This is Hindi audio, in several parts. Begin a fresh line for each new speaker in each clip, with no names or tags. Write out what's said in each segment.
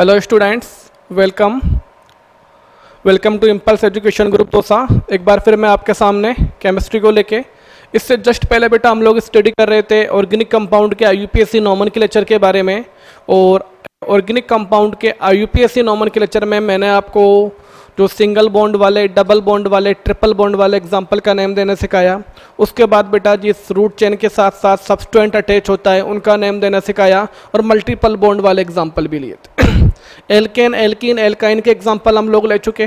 Hello students, welcome welcome to impulse education group तोसा। एक बार फिर मैं आपके सामने केमिस्ट्री को लेके, इससे जस्ट पहले बेटा हम लोग स्टडी कर रहे थे ऑर्गेनिक कंपाउंड के आईयूपीएसी नॉमेनक्लेचर के बारे में। और ऑर्गेनिक कंपाउंड के आईयूपीएसी नॉमेनक्लेचर में मैंने आपको जो सिंगल बॉन्ड वाले, डबल बॉन्ड वाले, ट्रिपल बॉन्ड वाले एग्जाम्पल का नेम देना सिखाया। उसके बाद बेटा जिस रूट चेन के साथ साथ सब्सटेंट अटैच होता है उनका नेम देना सिखाया, और मल्टीपल बॉन्ड वाले एग्जाम्पल भी लिए थे। एल्केन, एल्कीन, एल्काइन के एग्जाम्पल हम लोग ले चुके।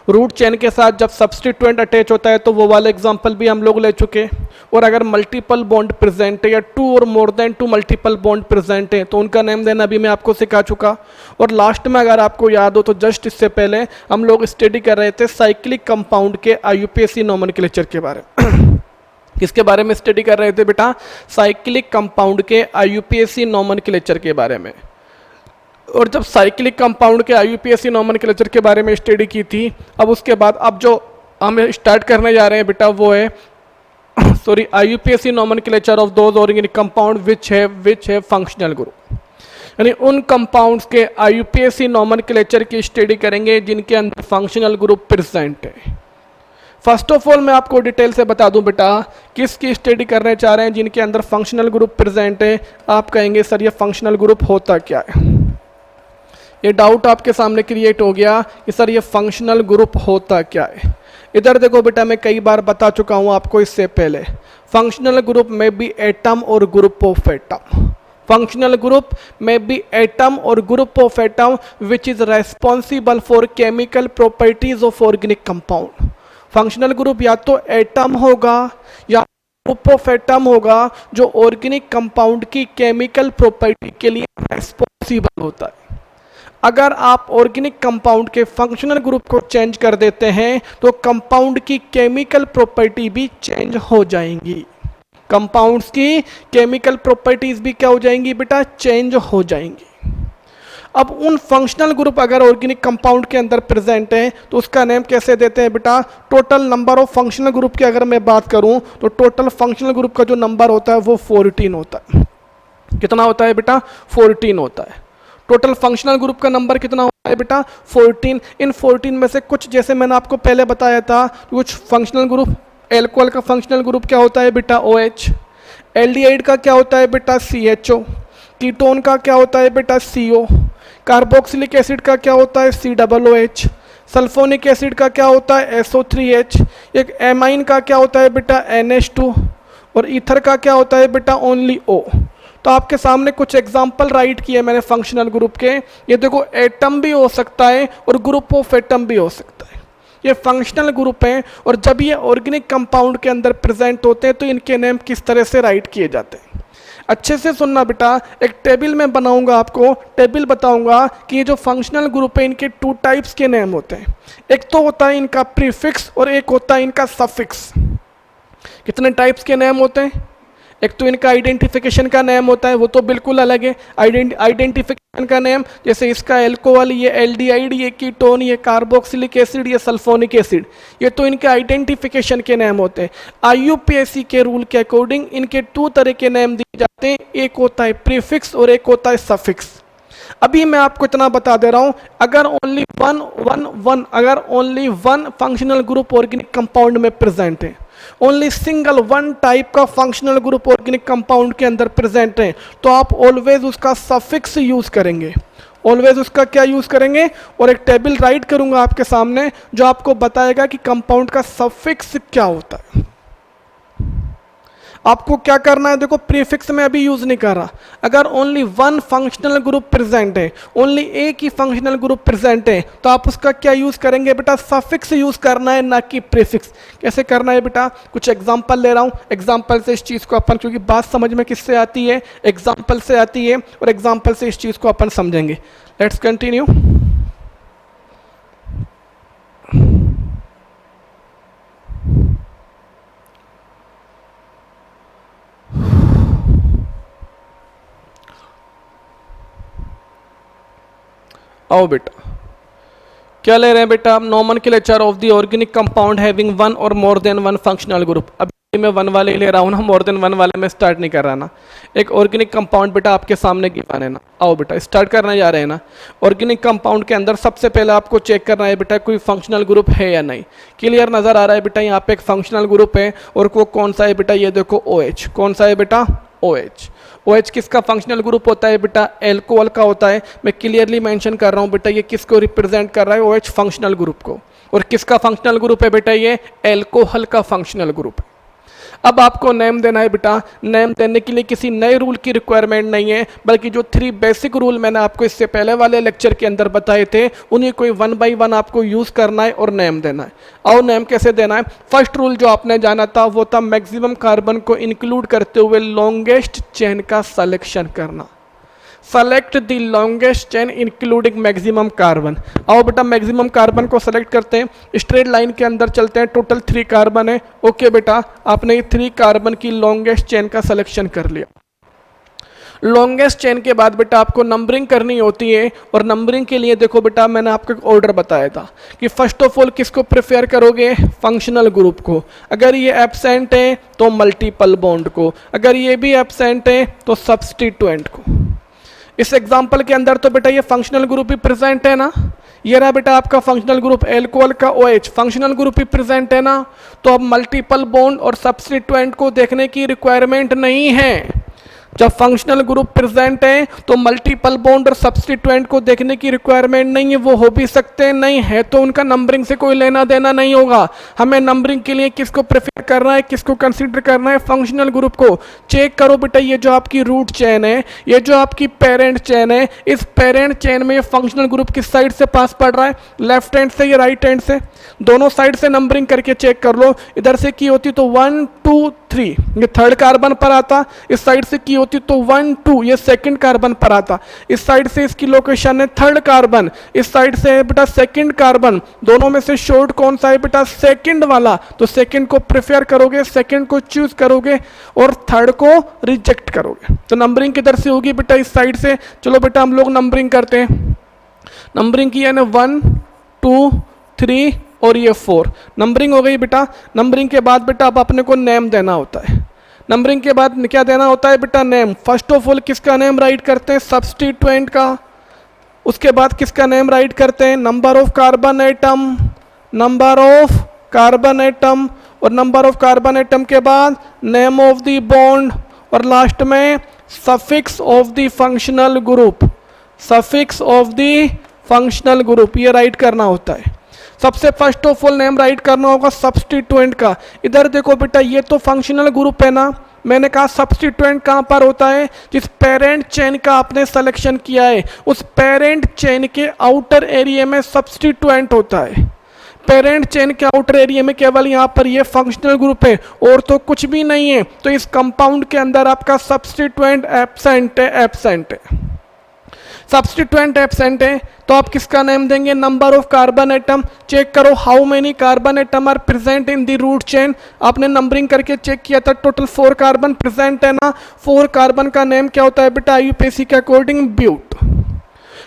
रूट चेन के साथ जब सब्सटीट्यूएंट अटैच होता है तो वो वाले एग्जाम्पल भी हम लोग ले चुके। और अगर मल्टीपल बॉन्ड प्रेजेंट है या टू और more than two multiple bond present है तो उनका नेम देना भी मैं आपको सिखा चुका। और लास्ट में अगर आपको याद हो तो जस्ट इससे पहले हम लोग स्टडी कर रहे थे साइक्लिक कंपाउंड के आईयूपीएसी नॉमेनक्लेचर के बारे में। किसके बारे में स्टडी कर रहे थे बेटा? साइक्लिक कंपाउंड के आईयूपीएसी नॉमेनक्लेचर के बारे में। और जब साइक्लिक कंपाउंड के आईयूपीएसी नॉमेनक्लेचर के बारे में स्टडी की थी, अब उसके बाद अब जो हम स्टार्ट करने जा रहे हैं बेटा वो है sorry IUPAC nomenclature of those organic compound which है फंक्शनल ग्रुप। यानी उन कंपाउंड्स के आईयूपीएसी नॉमेनक्लेचर की स्टडी करेंगे जिनके अंदर फंक्शनल ग्रुप प्रेजेंट है। फर्स्ट ऑफ ऑल मैं आपको डिटेल से बता दूं बेटा किसकी स्टडी करने चाह रहे हैं जिनके अंदर फंक्शनल ग्रुप प्रेजेंट है। आप कहेंगे सर ये फंक्शनल ग्रुप होता क्या है? ये डाउट आपके सामने क्रिएट हो गया कि सर ये फंक्शनल ग्रुप होता क्या है। इधर देखो बेटा, मैं कई बार बता चुका हूं आपको इससे पहले, फंक्शनल ग्रुप में भी एटम और group of atom. Functional group में भी एटम और group of atom which is responsible for chemical properties of organic compound. Functional group या तो एटम होगा या ग्रुप ऑफ एटम होगा जो ऑर्गेनिक कंपाउंड की केमिकल प्रॉपर्टी के लिए रेस्पॉन्सिबल होता है। अगर आप ऑर्गेनिक कंपाउंड के फंक्शनल ग्रुप को चेंज कर देते हैं तो कंपाउंड की केमिकल प्रॉपर्टी भी चेंज हो जाएंगी। कंपाउंड्स की केमिकल प्रॉपर्टीज भी क्या हो जाएंगी बेटा? चेंज हो जाएंगी। अब उन फंक्शनल ग्रुप अगर ऑर्गेनिक कंपाउंड के अंदर प्रेजेंट है तो उसका नेम कैसे देते हैं बेटा? Total number of functional group की अगर मैं बात करूं तो टोटल फंक्शनल ग्रुप का जो नंबर होता है वो 14 होता है। कितना होता है बेटा? 14 होता है। टोटल फंक्शनल ग्रुप का नंबर कितना होता है बेटा? 14। इन 14 में से कुछ, जैसे मैंने आपको पहले बताया था, कुछ फंक्शनल ग्रुप, एल्कोहल का फंक्शनल ग्रुप क्या होता है बेटा? OH। एल्डिहाइड का क्या होता है बेटा? CHO। कीटोन का क्या होता है बेटा? CO। कार्बोक्सिलिक एसिड का क्या होता है? COOH। सल्फोनिक एसिड का क्या होता है? SO3H। एक एमाइन का क्या होता है बेटा? NH2। और ईथर का क्या होता है बेटा? Only O। तो आपके सामने कुछ एग्जाम्पल राइट किए मैंने फंक्शनल ग्रुप के। ये देखो, एटम भी हो सकता है और ग्रुप ऑफ एटम भी हो सकता है। ये फंक्शनल ग्रुप हैं और जब ये ऑर्गेनिक कंपाउंड के अंदर प्रेजेंट होते हैं तो इनके नेम किस तरह से राइट किए जाते हैं। अच्छे से सुनना बेटा, एक टेबल में बनाऊंगा, आपको टेबल बताऊंगा कि ये जो फंक्शनल ग्रुप है इनके 2 टाइप्स के नेम होते हैं। एक तो होता है इनका प्रीफिक्स और एक होता है इनका सफिक्स। कितने टाइप्स के नेम होते हैं? एक तो इनका आइडेंटिफिकेशन का नेम होता है, वो तो बिल्कुल अलग है। आइडेंटिफिकेशन का नेम, जैसे इसका एल्कोहल, ये एल्डिहाइड, ये कीटोन, ये कार्बोक्सिलिक एसिड, ये सल्फोनिक एसिड, ये तो इनके आइडेंटिफिकेशन के नेम होते हैं। आईयूपीएसी के रूल के अकॉर्डिंग इनके 2 तरह के नेम दिए जाते हैं, एक होता है प्रीफिक्स और एक होता है सफिक्स। अभी मैं आपको इतना बता दे रहा हूं, अगर only one functional group organic compound में प्रेजेंट है, ओनली सिंगल वन टाइप का फंक्शनल ग्रुप ऑर्गेनिक कंपाउंड के अंदर प्रेजेंट है, तो आप ऑलवेज उसका सफिक्स यूज करेंगे। ऑलवेज उसका क्या यूज करेंगे? और एक टेबल राइट करूंगा आपके सामने जो आपको बताएगा कि कंपाउंड का सफिक्स क्या होता है। आपको क्या करना है, देखो प्रीफिक्स में अभी यूज नहीं कर रहा। अगर only one functional group present है, ओनली एक ही फंक्शनल ग्रुप प्रेजेंट है, तो आप उसका क्या यूज करेंगे बेटा? सफिक्स यूज करना है, ना कि प्रीफिक्स। कैसे करना है बेटा? कुछ एग्जांपल ले रहा हूं, एग्जांपल से इस चीज को अपन, क्योंकि बात समझ में किससे आती है? एग्जांपल से आती है, और एग्जांपल से इस चीज को अपन समझेंगे। Let's continue. आओ बेटा, क्या ले रहे हैं बेटा? Nomenclature of the organic compound having one or more than one functional group. अब मैं वन वाले ही ले रहा हूँ ना, मोर देन वन वाले में स्टार्ट नहीं कर रहा ना। एक ऑर्गेनिक कंपाउंड बेटा आपके सामने गिवन है ना, आओ बेटा स्टार्ट करने जा रहे हैं ना। ऑर्गेनिक कंपाउंड के अंदर सबसे पहले आपको चेक करना है बेटा कोई फंक्शनल ग्रुप है या नहीं। क्लियर नजर आ रहा है बेटा, यहाँ पे एक फंक्शनल ग्रुप है और वो कौन सा है बेटा, ये देखो OH। कौन सा है बेटा, OH। OH किसका फंक्शनल ग्रुप होता है बेटा, एल्कोहल का होता है। मैं क्लियरली मेंशन कर रहा हूँ बेटा, ये किसको रिप्रेजेंट कर रहा है, OH फंक्शनल ग्रुप को। और किसका फंक्शनल ग्रुप है बेटा, ये एल्कोहल का फंक्शनल ग्रुप है। अब आपको नेम देना है बेटा। नेम देने के लिए किसी नए रूल की रिक्वायरमेंट नहीं है, बल्कि जो 3 बेसिक रूल मैंने आपको इससे पहले वाले लेक्चर के अंदर बताए थे, उन्हीं को 1 बाय 1 आपको यूज करना है और नेम देना है। और नेम कैसे देना है, फर्स्ट रूल जो आपने जाना था वो था मैक्सिमम कार्बन को इंक्लूड करते हुए लॉन्गेस्ट चेन का सिलेक्शन करना। Select the longest chain including maximum carbon. आओ बेटा मैक्सिमम कार्बन को सेलेक्ट करते हैं, स्ट्रेट लाइन के अंदर चलते हैं, टोटल 3 कार्बन है। ओके बेटा, आपने 3 कार्बन की लॉन्गेस्ट चेन का सिलेक्शन कर लिया। लॉन्गेस्ट चेन के बाद बेटा आपको नंबरिंग करनी होती है, और नंबरिंग के लिए देखो बेटा मैंने आपको एक ऑर्डर बताया था कि फर्स्ट ऑफ ऑल किसको प्रेफर करोगे, फंक्शनल ग्रुप को। अगर ये एब्सेंट है तो मल्टीपल बॉन्ड को, अगर ये भी एब्सेंट है तो सब्स्टिट्यूएंट को। इस एग्जाम्पल के अंदर तो बेटा ये फंक्शनल ग्रुप ही प्रेजेंट है ना, ये रहा बेटा आपका फंक्शनल ग्रुप एल्कोहल का OH, फंक्शनल ग्रुप ही प्रेजेंट है ना। तो अब मल्टीपल बॉन्ड और सब्स्टिट्यूएंट को देखने की रिक्वायरमेंट नहीं है। जब फंक्शनल ग्रुप प्रेजेंट है तो मल्टीपल बॉन्ड और सब्स्टिट्यूएंट को देखने की रिक्वायरमेंट नहीं है। वो हो भी सकते हैं, नहीं है तो उनका नंबरिंग से कोई लेना देना नहीं होगा। हमें नंबरिंग के लिए किसको प्रेफर करना है, किसको कंसीडर करना है, फंक्शनल ग्रुप को। चेक करो बेटा, ये जो आपकी रूट चेन है, ये जो आपकी पेरेंट चेन है, इस पेरेंट चेन में ये फंक्शनल ग्रुप किस साइड से पास पड़ रहा है, लेफ्ट हैंड से या राइट हैंड से। दोनों साइड से नंबरिंग करके चेक कर लो। इधर से की होती तो 1 2 3 ये थर्ड कार्बन पर आता, इस साइड से की होती तो 1 2 ये सेकंड कार्बन पर आता। इस साइड से इसकी लोकेशन है थर्ड कार्बन, इस साइड से है बेटा सेकंड कार्बन। दोनों में से शॉर्ट कौन सा है बेटा, सेकंड वाला। तो सेकंड को प्रेफर करोगे, सेकंड को चूज करोगे और थर्ड को रिजेक्ट करोगे। तो नंबरिंग किधर से होगी बेटा, इस साइड से। चलो बेटा हम लोग नंबरिंग करते हैं। नंबरिंग की है ना 1 2 3 और ये 4 नंबरिंग हो गई बेटा। नंबरिंग के बाद बेटा अब अपने को नेम देना होता है। नंबरिंग के बाद क्या देना होता है बेटा, नेम। फर्स्ट ऑफ ऑल किसका नेम राइट करते हैं, सब्स्टिट्यूएंट का। उसके बाद किसका नेम राइट करते हैं, number of carbon atom, number of carbon atom, और नंबर ऑफ कार्बन एटम के बाद नेम ऑफ द बॉन्ड, और लास्ट में suffix of the functional group, suffix of the functional group, ये राइट करना होता है। सबसे first of all name right करना होगा सब्स्टिट्यूएंट का। इधर देखो बेटा ये तो फंक्शनल ग्रुप है ना, मैंने कहा सब्स्टिट्यूएंट कहाँ पर होता है, जिस पेरेंट चेन का आपने सिलेक्शन किया है उस पेरेंट चेन के आउटर एरिया में सब्स्टिट्यूएंट होता है। पेरेंट चेन के आउटर एरिया में केवल यहाँ पर ये फंक्शनल ग्रुप है और तो कुछ भी नहीं है। तो इस कंपाउंड के अंदर आपका सब्स्टिट्यूएंट एब्सेंट है, एब्सेंट है। सब्स्टिट्यूएंट एब्सेंट है तो आप किसका नेम देंगे, number of carbon atom. Check करो how many carbon atom are present in the root chain. आपने नंबरिंग करके चेक किया था, टोटल 4 कार्बन प्रेजेंट है ना। 4 कार्बन का नेम क्या होता है बेटा, IUPAC के according but.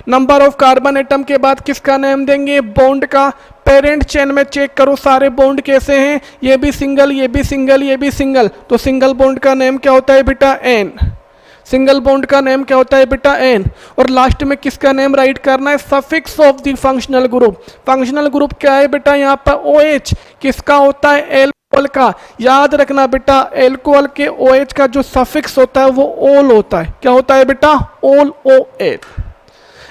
Number of carbon atom के बाद किसका नेम देंगे, बॉन्ड का। पेरेंट चेन में चेक करो सारे बॉन्ड कैसे हैं, ये भी सिंगल, ये भी सिंगल, ये भी सिंगल। तो सिंगल बॉन्ड का नेम क्या होता है बेटा, N। सिंगल बॉन्ड का नेम क्या होता है बेटा, N। और लास्ट में किसका नेम राइट करना है, suffix of the functional group. Functional group क्या है बेटा, यहाँ पर OH किसका होता है, एल्कोहल का। याद रखना बेटा एल्कोहल के OH का जो सफिक्स होता है वो ओल होता है। क्या होता है बेटा, ओल, OL।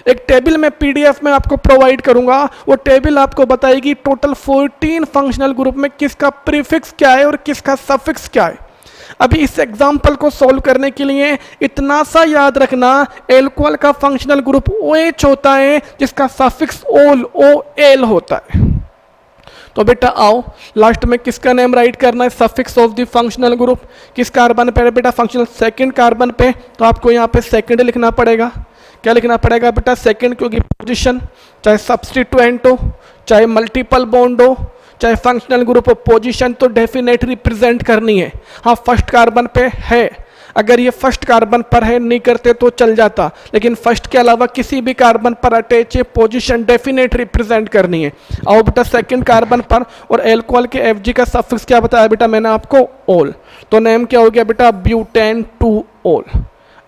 एक टेबल में PDF में आपको प्रोवाइड करूंगा, वो टेबल आपको बताएगी टोटल 14 फंक्शनल ग्रुप में किसका प्रीफिक्स क्या है और किसका सफिक्स क्या है। अभी इस एग्जाम्पल को सॉल्व करने के लिए इतना सा याद रखना, एल्कोहल का फंक्शनल ग्रुप OH होता है जिसका सफिक्स ओल, OL होता है। तो बेटा आओ लास्ट में किसका नेम राइट करना है, suffix of the functional group. किस कार्बन पे बेटा, फंक्शनल सेकंड कार्बन पे। तो आपको यहाँ पे सेकंड लिखना पड़ेगा। क्या लिखना पड़ेगा बेटा, सेकंड, क्योंकि पोजीशन चाहे सब्स्टिट्यूएंट हो, चाहे मल्टीपल बॉन्ड हो, चाहे फंक्शनल ग्रुप हो, पोजीशन तो डेफिनेटली रिप्रेजेंट करनी है। हाँ फर्स्ट कार्बन पे है, अगर ये फर्स्ट कार्बन पर है नहीं करते तो चल जाता, लेकिन फर्स्ट के अलावा किसी भी कार्बन पर अटैच पोजीशन डेफिनेट रिप्रेजेंट करनी है। आओ बेटा सेकंड कार्बन पर, और एल्कोहल के एफ का सफिक्स क्या बताया बेटा मैंने आपको, ओल। तो नेम क्या हो गया बेटा, ब्यूटेन 2 ओल।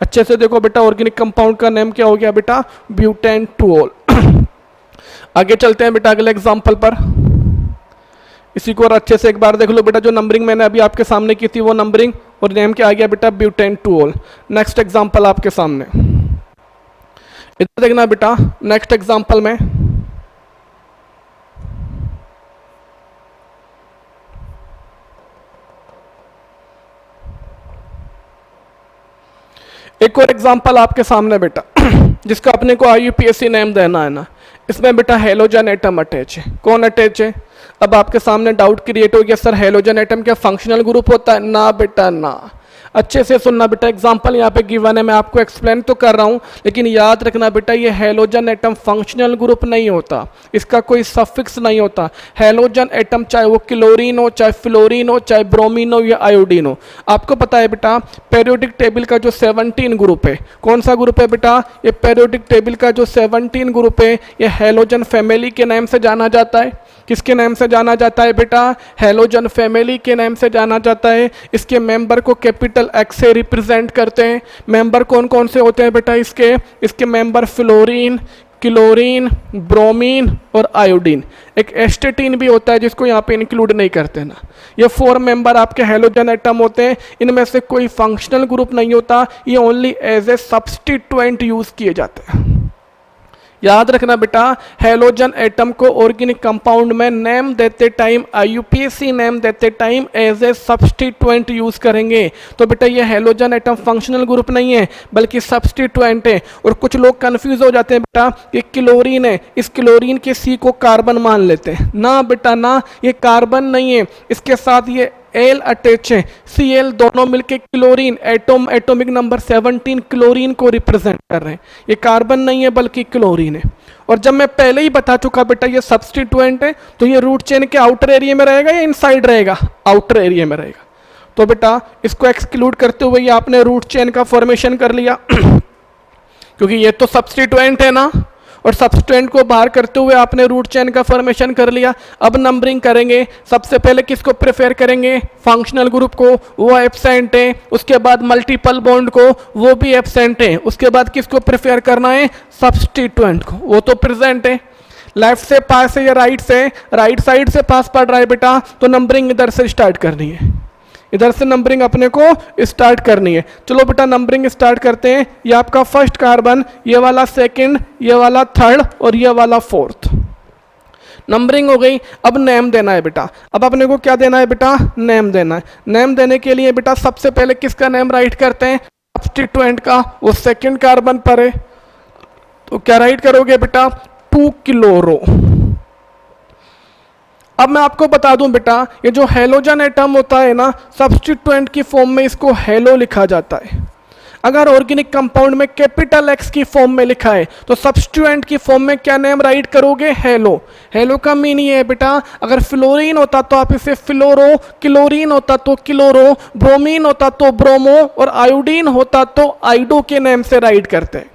अच्छे से देखो बेटा, ऑर्गेनिक कंपाउंड का नेम क्या हो गया बेटा, ब्यूटेन 2 ओल। आगे चलते हैं बेटा अगले एग्जाम्पल पर। इसी को और अच्छे से एक बार देख लो बेटा, जो नंबरिंग मैंने अभी आपके सामने की थी वो नंबरिंग, और नेम क्या आ गया बेटा, ब्यूटेन 2 ओल। नेक्स्ट एग्जाम्पल आपके सामने, इधर देखना बेटा। नेक्स्ट एग्जाम्पल में एक और एग्जाम्पल आपके सामने बेटा, जिसका अपने को IUPAC नेम देना है ना। इसमें बेटा हेलोजन एटम अटैच है। कौन अटैच है? अब आपके सामने डाउट क्रिएट हो गया, सर हेलोजन एटम क्या फंक्शनल ग्रुप होता है? ना बेटा ना। अच्छे से सुनना बेटा, एग्जांपल यहाँ पे गिवन है, मैं आपको एक्सप्लेन तो कर रहा हूँ, लेकिन याद रखना बेटा ये हेलोजन एटम फंक्शनल ग्रुप नहीं होता, इसका कोई सफिक्स नहीं होता। हेलोजन एटम चाहे वो क्लोरीन हो, चाहे फ्लोरीन हो, चाहे ब्रोमीन हो या आयोडीन हो। आपको पता है बेटा पेरियोडिक टेबल का जो 17 ग्रुप है, कौन सा ग्रुप है बेटा? ये पेरियोडिक टेबल का जो 17 ग्रुप है ये हेलोजन फैमिली के नाम से जाना जाता है। किसके नाम से जाना जाता है बेटा? हेलोजन फैमिली के नाम से जाना जाता है। इसके मेंबर को कैपिटल एक्स से रिप्रेजेंट करते हैं। मेंबर कौन कौन से होते हैं बेटा इसके मेंबर फ्लोरीन, क्लोरीन, ब्रोमीन और आयोडीन। एक एस्टेटीन भी होता है जिसको यहाँ पे इंक्लूड नहीं करते ना। ये 4 मेंबर आपके हेलोजन एटम होते हैं। इनमें से कोई फंक्शनल ग्रुप नहीं होता, ये only as a substituent use किए जाते हैं। याद रखना बेटा, हेलोजन एटम को ऑर्गेनिक कंपाउंड में नेम देते टाइम, IUPAC नेम देते time as a substituent use करेंगे। तो बेटा ये हेलोजन एटम फंक्शनल ग्रुप नहीं है बल्कि सब्स्टिट्यूएंट है। और कुछ लोग कंफ्यूज हो जाते हैं बेटा, ये क्लोरीन है, इस क्लोरीन के C को कार्बन मान लेते हैं। ना बेटा ना, ये कार्बन नहीं है, इसके साथ ये एल अटैच है, Cl दोनों मिलके क्लोरीन, एटॉमिक नंबर 17 क्लोरीन को रिप्रेजेंट कर रहे हैं। ये कार्बन नहीं है बल्कि क्लोरीन है। और जब मैं पहले ही बता चुका बेटा ये सब्स्टिट्यूएंट है, तो ये रूट चेन के आउटर एरिया में रहेगा या इनसाइड रहेगा? आउटर एरिया में रहेगा। तो बेटा इसको एक्सक्लूड करते हुए ये आपने रूट चेन का फॉर्मेशन कर लिया क्योंकि ये तो सब्स्टिट्यूएंट है ना, और सब्स्टिट्यूएंट को बाहर करते हुए आपने रूट चेन का फॉर्मेशन कर लिया। अब नंबरिंग करेंगे। सबसे पहले किसको प्रेफर करेंगे? फंक्शनल ग्रुप को, वो एब्सेंट है। उसके बाद मल्टीपल बॉन्ड को, वो भी एब्सेंट है। उसके बाद किसको प्रेफर करना है? सब्स्टिट्यूएंट को, वो तो प्रेजेंट है। लेफ्ट से पास है या राइट से? राइट साइड से पास पड़ रहा है बेटा, तो नंबरिंग इधर से स्टार्ट करनी है। इधर से नंबरिंग अपने को स्टार्ट करनी है। चलो बेटा नंबरिंग स्टार्ट करते हैं। ये आपका फर्स्ट कार्बन, ये वाला सेकंड, ये वाला थर्ड और ये वाला फोर्थ। नंबरिंग हो गई। अब नेम देना है बेटा। अब अपने को क्या देना है बेटा? नेम देना है। नेम देने के लिए बेटा सबसे पहले किसका नेम राइट करते हैं? सब्स्टिट्यूएंट का। वो सेकंड कार्बन पर है, तो क्या राइट करोगे बेटा? 2 क्लोरो। अब मैं आपको बता दूं बेटा, ये जो हेलोजन एटम होता है ना, सब्स्टिट्यूएंट की फॉर्म में इसको हेलो लिखा जाता है। अगर ऑर्गेनिक कंपाउंड में कैपिटल एक्स की फॉर्म में लिखा है तो सब्स्टिट्यूएंट की फॉर्म में क्या नेम राइट करोगे? हेलो। हेलो का मीनिंग है बेटा, अगर फ्लोरीन होता तो आप इसे फ्लोरो, क्लोरीन होता तो क्लोरो, ब्रोमीन होता तो ब्रोमो और आयोडीन होता तो आइडो के नेम से राइट करते हैं।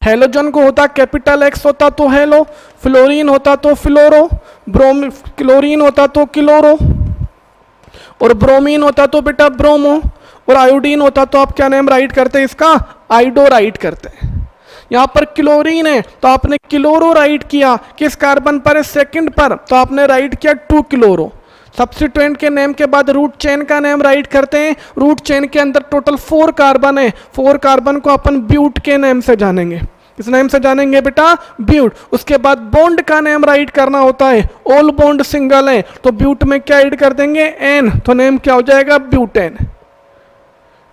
हेलोजन को होता कैपिटल एक्स होता तो हेलो, फ्लोरीन होता तो फ्लोरो, क्लोरीन होता तो क्लोरो और ब्रोमीन होता तो बेटा ब्रोमो और आयोडीन होता तो आप क्या नेम राइट करते हैं? इसका आइडो राइट करते हैं। यहाँ पर क्लोरीन है तो आपने क्लोरो राइट किया। किस कार्बन पर है? सेकंड पर, तो आपने राइट किया 2 क्लोरो। सब्स्टिट्यूएंट के नेम के बाद रूट चेन का नेम राइट करते हैं। रूट चेन के अंदर टोटल 4 कार्बन है। 4 कार्बन को अपन ब्यूट के नेम से जानेंगे। किस नेम से जानेंगे बेटा? ब्यूट। उसके बाद बॉन्ड का नेम राइट करना होता है। ऑल बॉन्ड सिंगल है तो ब्यूट में क्या ऐड कर देंगे? एन, तो नेम क्या हो जाएगा? ब्यूटेन।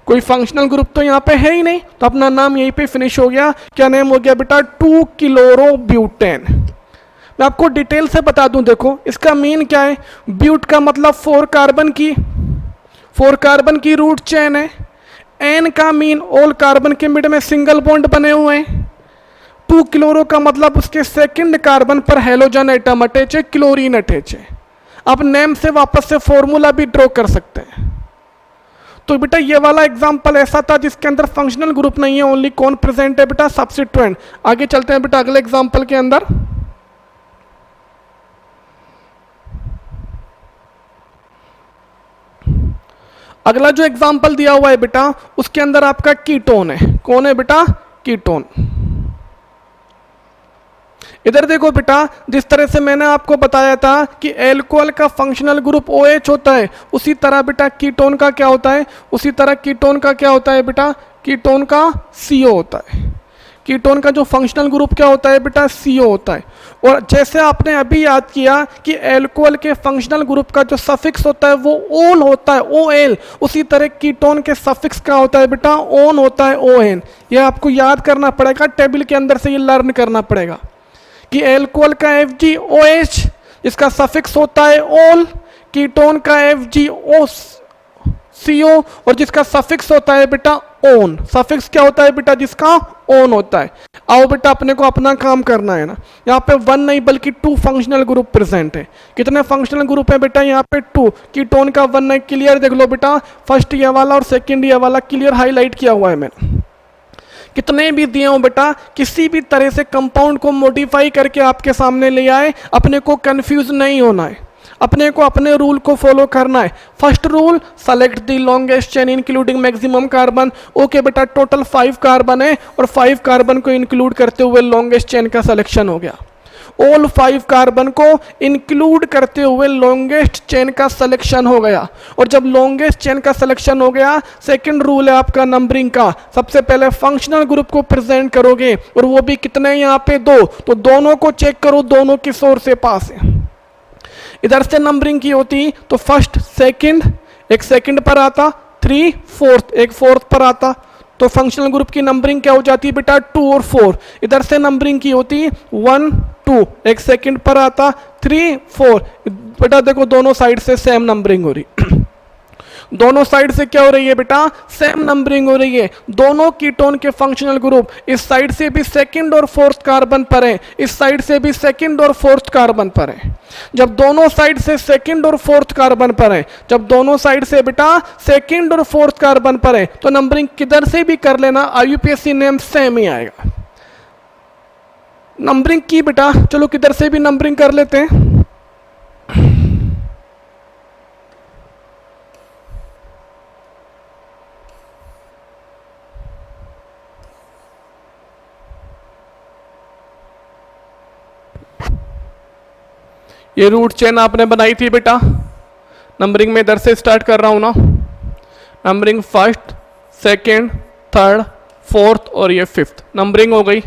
कोई फंक्शनल ग्रुप तो यहाँ पे है ही नहीं, तो अपना नाम यहीं पे फिनिश हो गया। क्या नेम हो गया बेटा? 2 क्लोरो ब्यूटेन। मैं आपको डिटेल से बता दूं, देखो इसका मीन क्या है। ब्यूट का मतलब 4 कार्बन की रूट चेन है। एन का मीन ऑल कार्बन के मिड में सिंगल बॉन्ड बने हुए हैं। 2 क्लोरो का मतलब उसके सेकंड कार्बन पर हेलोजन एटम अटैच है, क्लोरीन अटैच है। आप नेम से वापस से फॉर्मूला भी ड्रॉ कर सकते हैं। तो बेटा ये वाला एग्जांपल ऐसा था जिसके अंदर फंक्शनल ग्रुप नहीं है, ओनली कौन प्रेजेंट है बेटा, सब्स्टिट्यूएंट। आगे चलते हैं बेटा अगले एग्जांपल के अंदर। अगला जो एग्जांपल दिया हुआ है बेटा उसके अंदर आपका कीटोन है। कौन है बेटा, कीटोन। इधर देखो बेटा, जिस तरह से मैंने आपको बताया था कि एल्कोहल का फंक्शनल ग्रुप OH होता है, उसी तरह बेटा कीटोन का क्या होता है, उसी तरह कीटोन का क्या होता है बेटा, कीटोन का CO होता है। कीटोन का जो फंक्शनल ग्रुप क्या होता है बेटा, CO होता है। और जैसे आपने अभी याद किया कि एल्कोहल के फंक्शनल ग्रुप का जो सफिक्स होता है वो ओल होता है, OL, उसी तरह कीटोन के सफिक्स क्या होता है बेटा, ओन होता है, ON। ये आपको याद करना पड़ेगा, टेबल के अंदर से ये लर्न करना पड़ेगा कि एल्कोहल का FgOH इसका सफिक्स होता है ओल, कीटोन का FgCO और जिसका सफिक्स होता है बेटा ओन। सफिक्स क्या होता है बेटा, जिसका ओन होता है। आओ बेटा अपने को अपना काम करना है ना। यहाँ पे 1 नहीं बल्कि 2 फंक्शनल ग्रुप प्रेजेंट है। कितने फंक्शनल ग्रुप है बेटा, यहाँ पे 2। कीटोन का 1 नहीं, क्लियर देख लो बेटा, फर्स्ट ये वाला और सेकंड ये वाला क्लियर हाईलाइट किया हुआ है मैंने। कितने भी दिए हो बेटा, किसी भी तरह से कंपाउंड को मॉडिफाई करके आपके सामने ले आए, अपने को कंफ्यूज नहीं होना है, अपने को अपने रूल को फॉलो करना है। First rule, select the longest chain including maximum carbon. Okay बेटा, टोटल 5 कार्बन है और 5 कार्बन को इंक्लूड करते हुए लॉन्गेस्ट चेन का सिलेक्शन हो गया। ऑल 5 कार्बन को इंक्लूड करते हुए लॉन्गेस्ट चेन का सिलेक्शन हो गया। और जब लॉन्गेस्ट चेन का सिलेक्शन हो गया, सेकंड रूल है आपका नंबरिंग का। सबसे पहले फंक्शनल ग्रुप को प्रेजेंट करोगे और वो भी कितने, यहाँ पे 2, तो दोनों को चेक करो दोनों किस ओर से पास है। इधर से नंबरिंग की होती तो फर्स्ट सेकंड, एक सेकंड पर आता, 3 फोर्थ, एक फोर्थ पर आता, तो फंक्शनल ग्रुप की नंबरिंग क्या हो जाती है बेटा, 2 और 4। इधर से नंबरिंग की होती 1 2, एक सेकंड पर आता, 3 4। बेटा देखो दोनों साइड से सेम नंबरिंग हो रही दोनों साइड से क्या हो रही है बेटा, सेम नंबरिंग हो रही है। दोनों कीटोन के फंक्शनल ग्रुप इस साइड से भी सेकंड और फोर्थ कार्बन पर है, इस साइड से भी सेकंड और फोर्थ कार्बन पर है। जब दोनों साइड से सेकंड और फोर्थ कार्बन पर है, जब दोनों साइड से बेटा सेकंड और फोर्थ कार्बन पर है, तो नंबरिंग किधर से भी कर लेना, IUPAC नेम सेम ही आएगा। नंबरिंग की बेटा, चलो किधर से भी नंबरिंग कर लेते हैं। ये रूट चेन आपने बनाई थी बेटा, नंबरिंग में इधर से स्टार्ट कर रहा हूं ना। Numbering first, second, third, fourth और ये फिफ्थ नंबरिंग हो गई।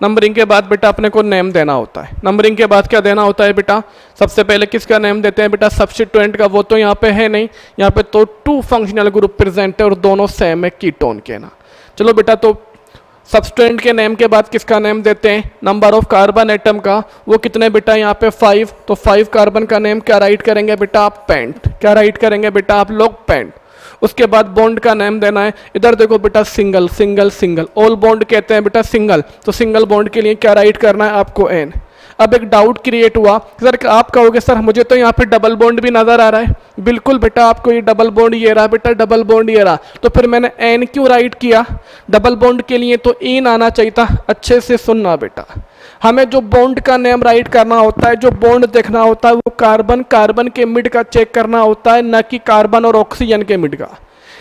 नंबरिंग के बाद बेटा अपने को नेम देना होता है। नंबरिंग के बाद क्या देना होता है बेटा, सबसे पहले किसका नेम देते हैं बेटा, सब्स्टिट्यूएंट का। वो तो यहाँ पे है नहीं, यहाँ पे तो 2 फंक्शनल ग्रुप प्रेजेंट है और दोनों सेम है कीटोन के ना। चलो बेटा, तो सब्स्टिट्यूएंट के नेम के बाद किसका नेम देते हैं, नंबर ऑफ कार्बन एटम का। वो कितने बेटा, यहाँ पे 5, तो 5 कार्बन का नेम क्या राइट करेंगे बेटा आप, पेंट। क्या राइट करेंगे बेटा आप लोग, पेंट। उसके बाद बॉन्ड का नेम देना है। इधर देखो बेटा, single single single, all bond कहते हैं बेटा सिंगल, तो सिंगल बॉन्ड के लिए क्या राइट करना है आपको, एन। अब एक डाउट क्रिएट हुआ, सर आप कहोगे सर मुझे तो यहाँ पे डबल बॉन्ड भी नजर आ रहा है। बिल्कुल बेटा, आपको ये डबल बॉन्ड ये रहा बेटा, डबल बॉन्ड ये रहा, तो फिर मैंने एन क्यों राइट किया। डबल बॉन्ड के लिए तो इन आना चाहिए था। अच्छे से सुनना बेटा, हमें जो बॉन्ड का नेम राइट करना होता है, जो बॉन्ड देखना होता है, वो कार्बन कार्बन के मिड का चेक करना होता है, न कि कार्बन और ऑक्सीजन के मिड का।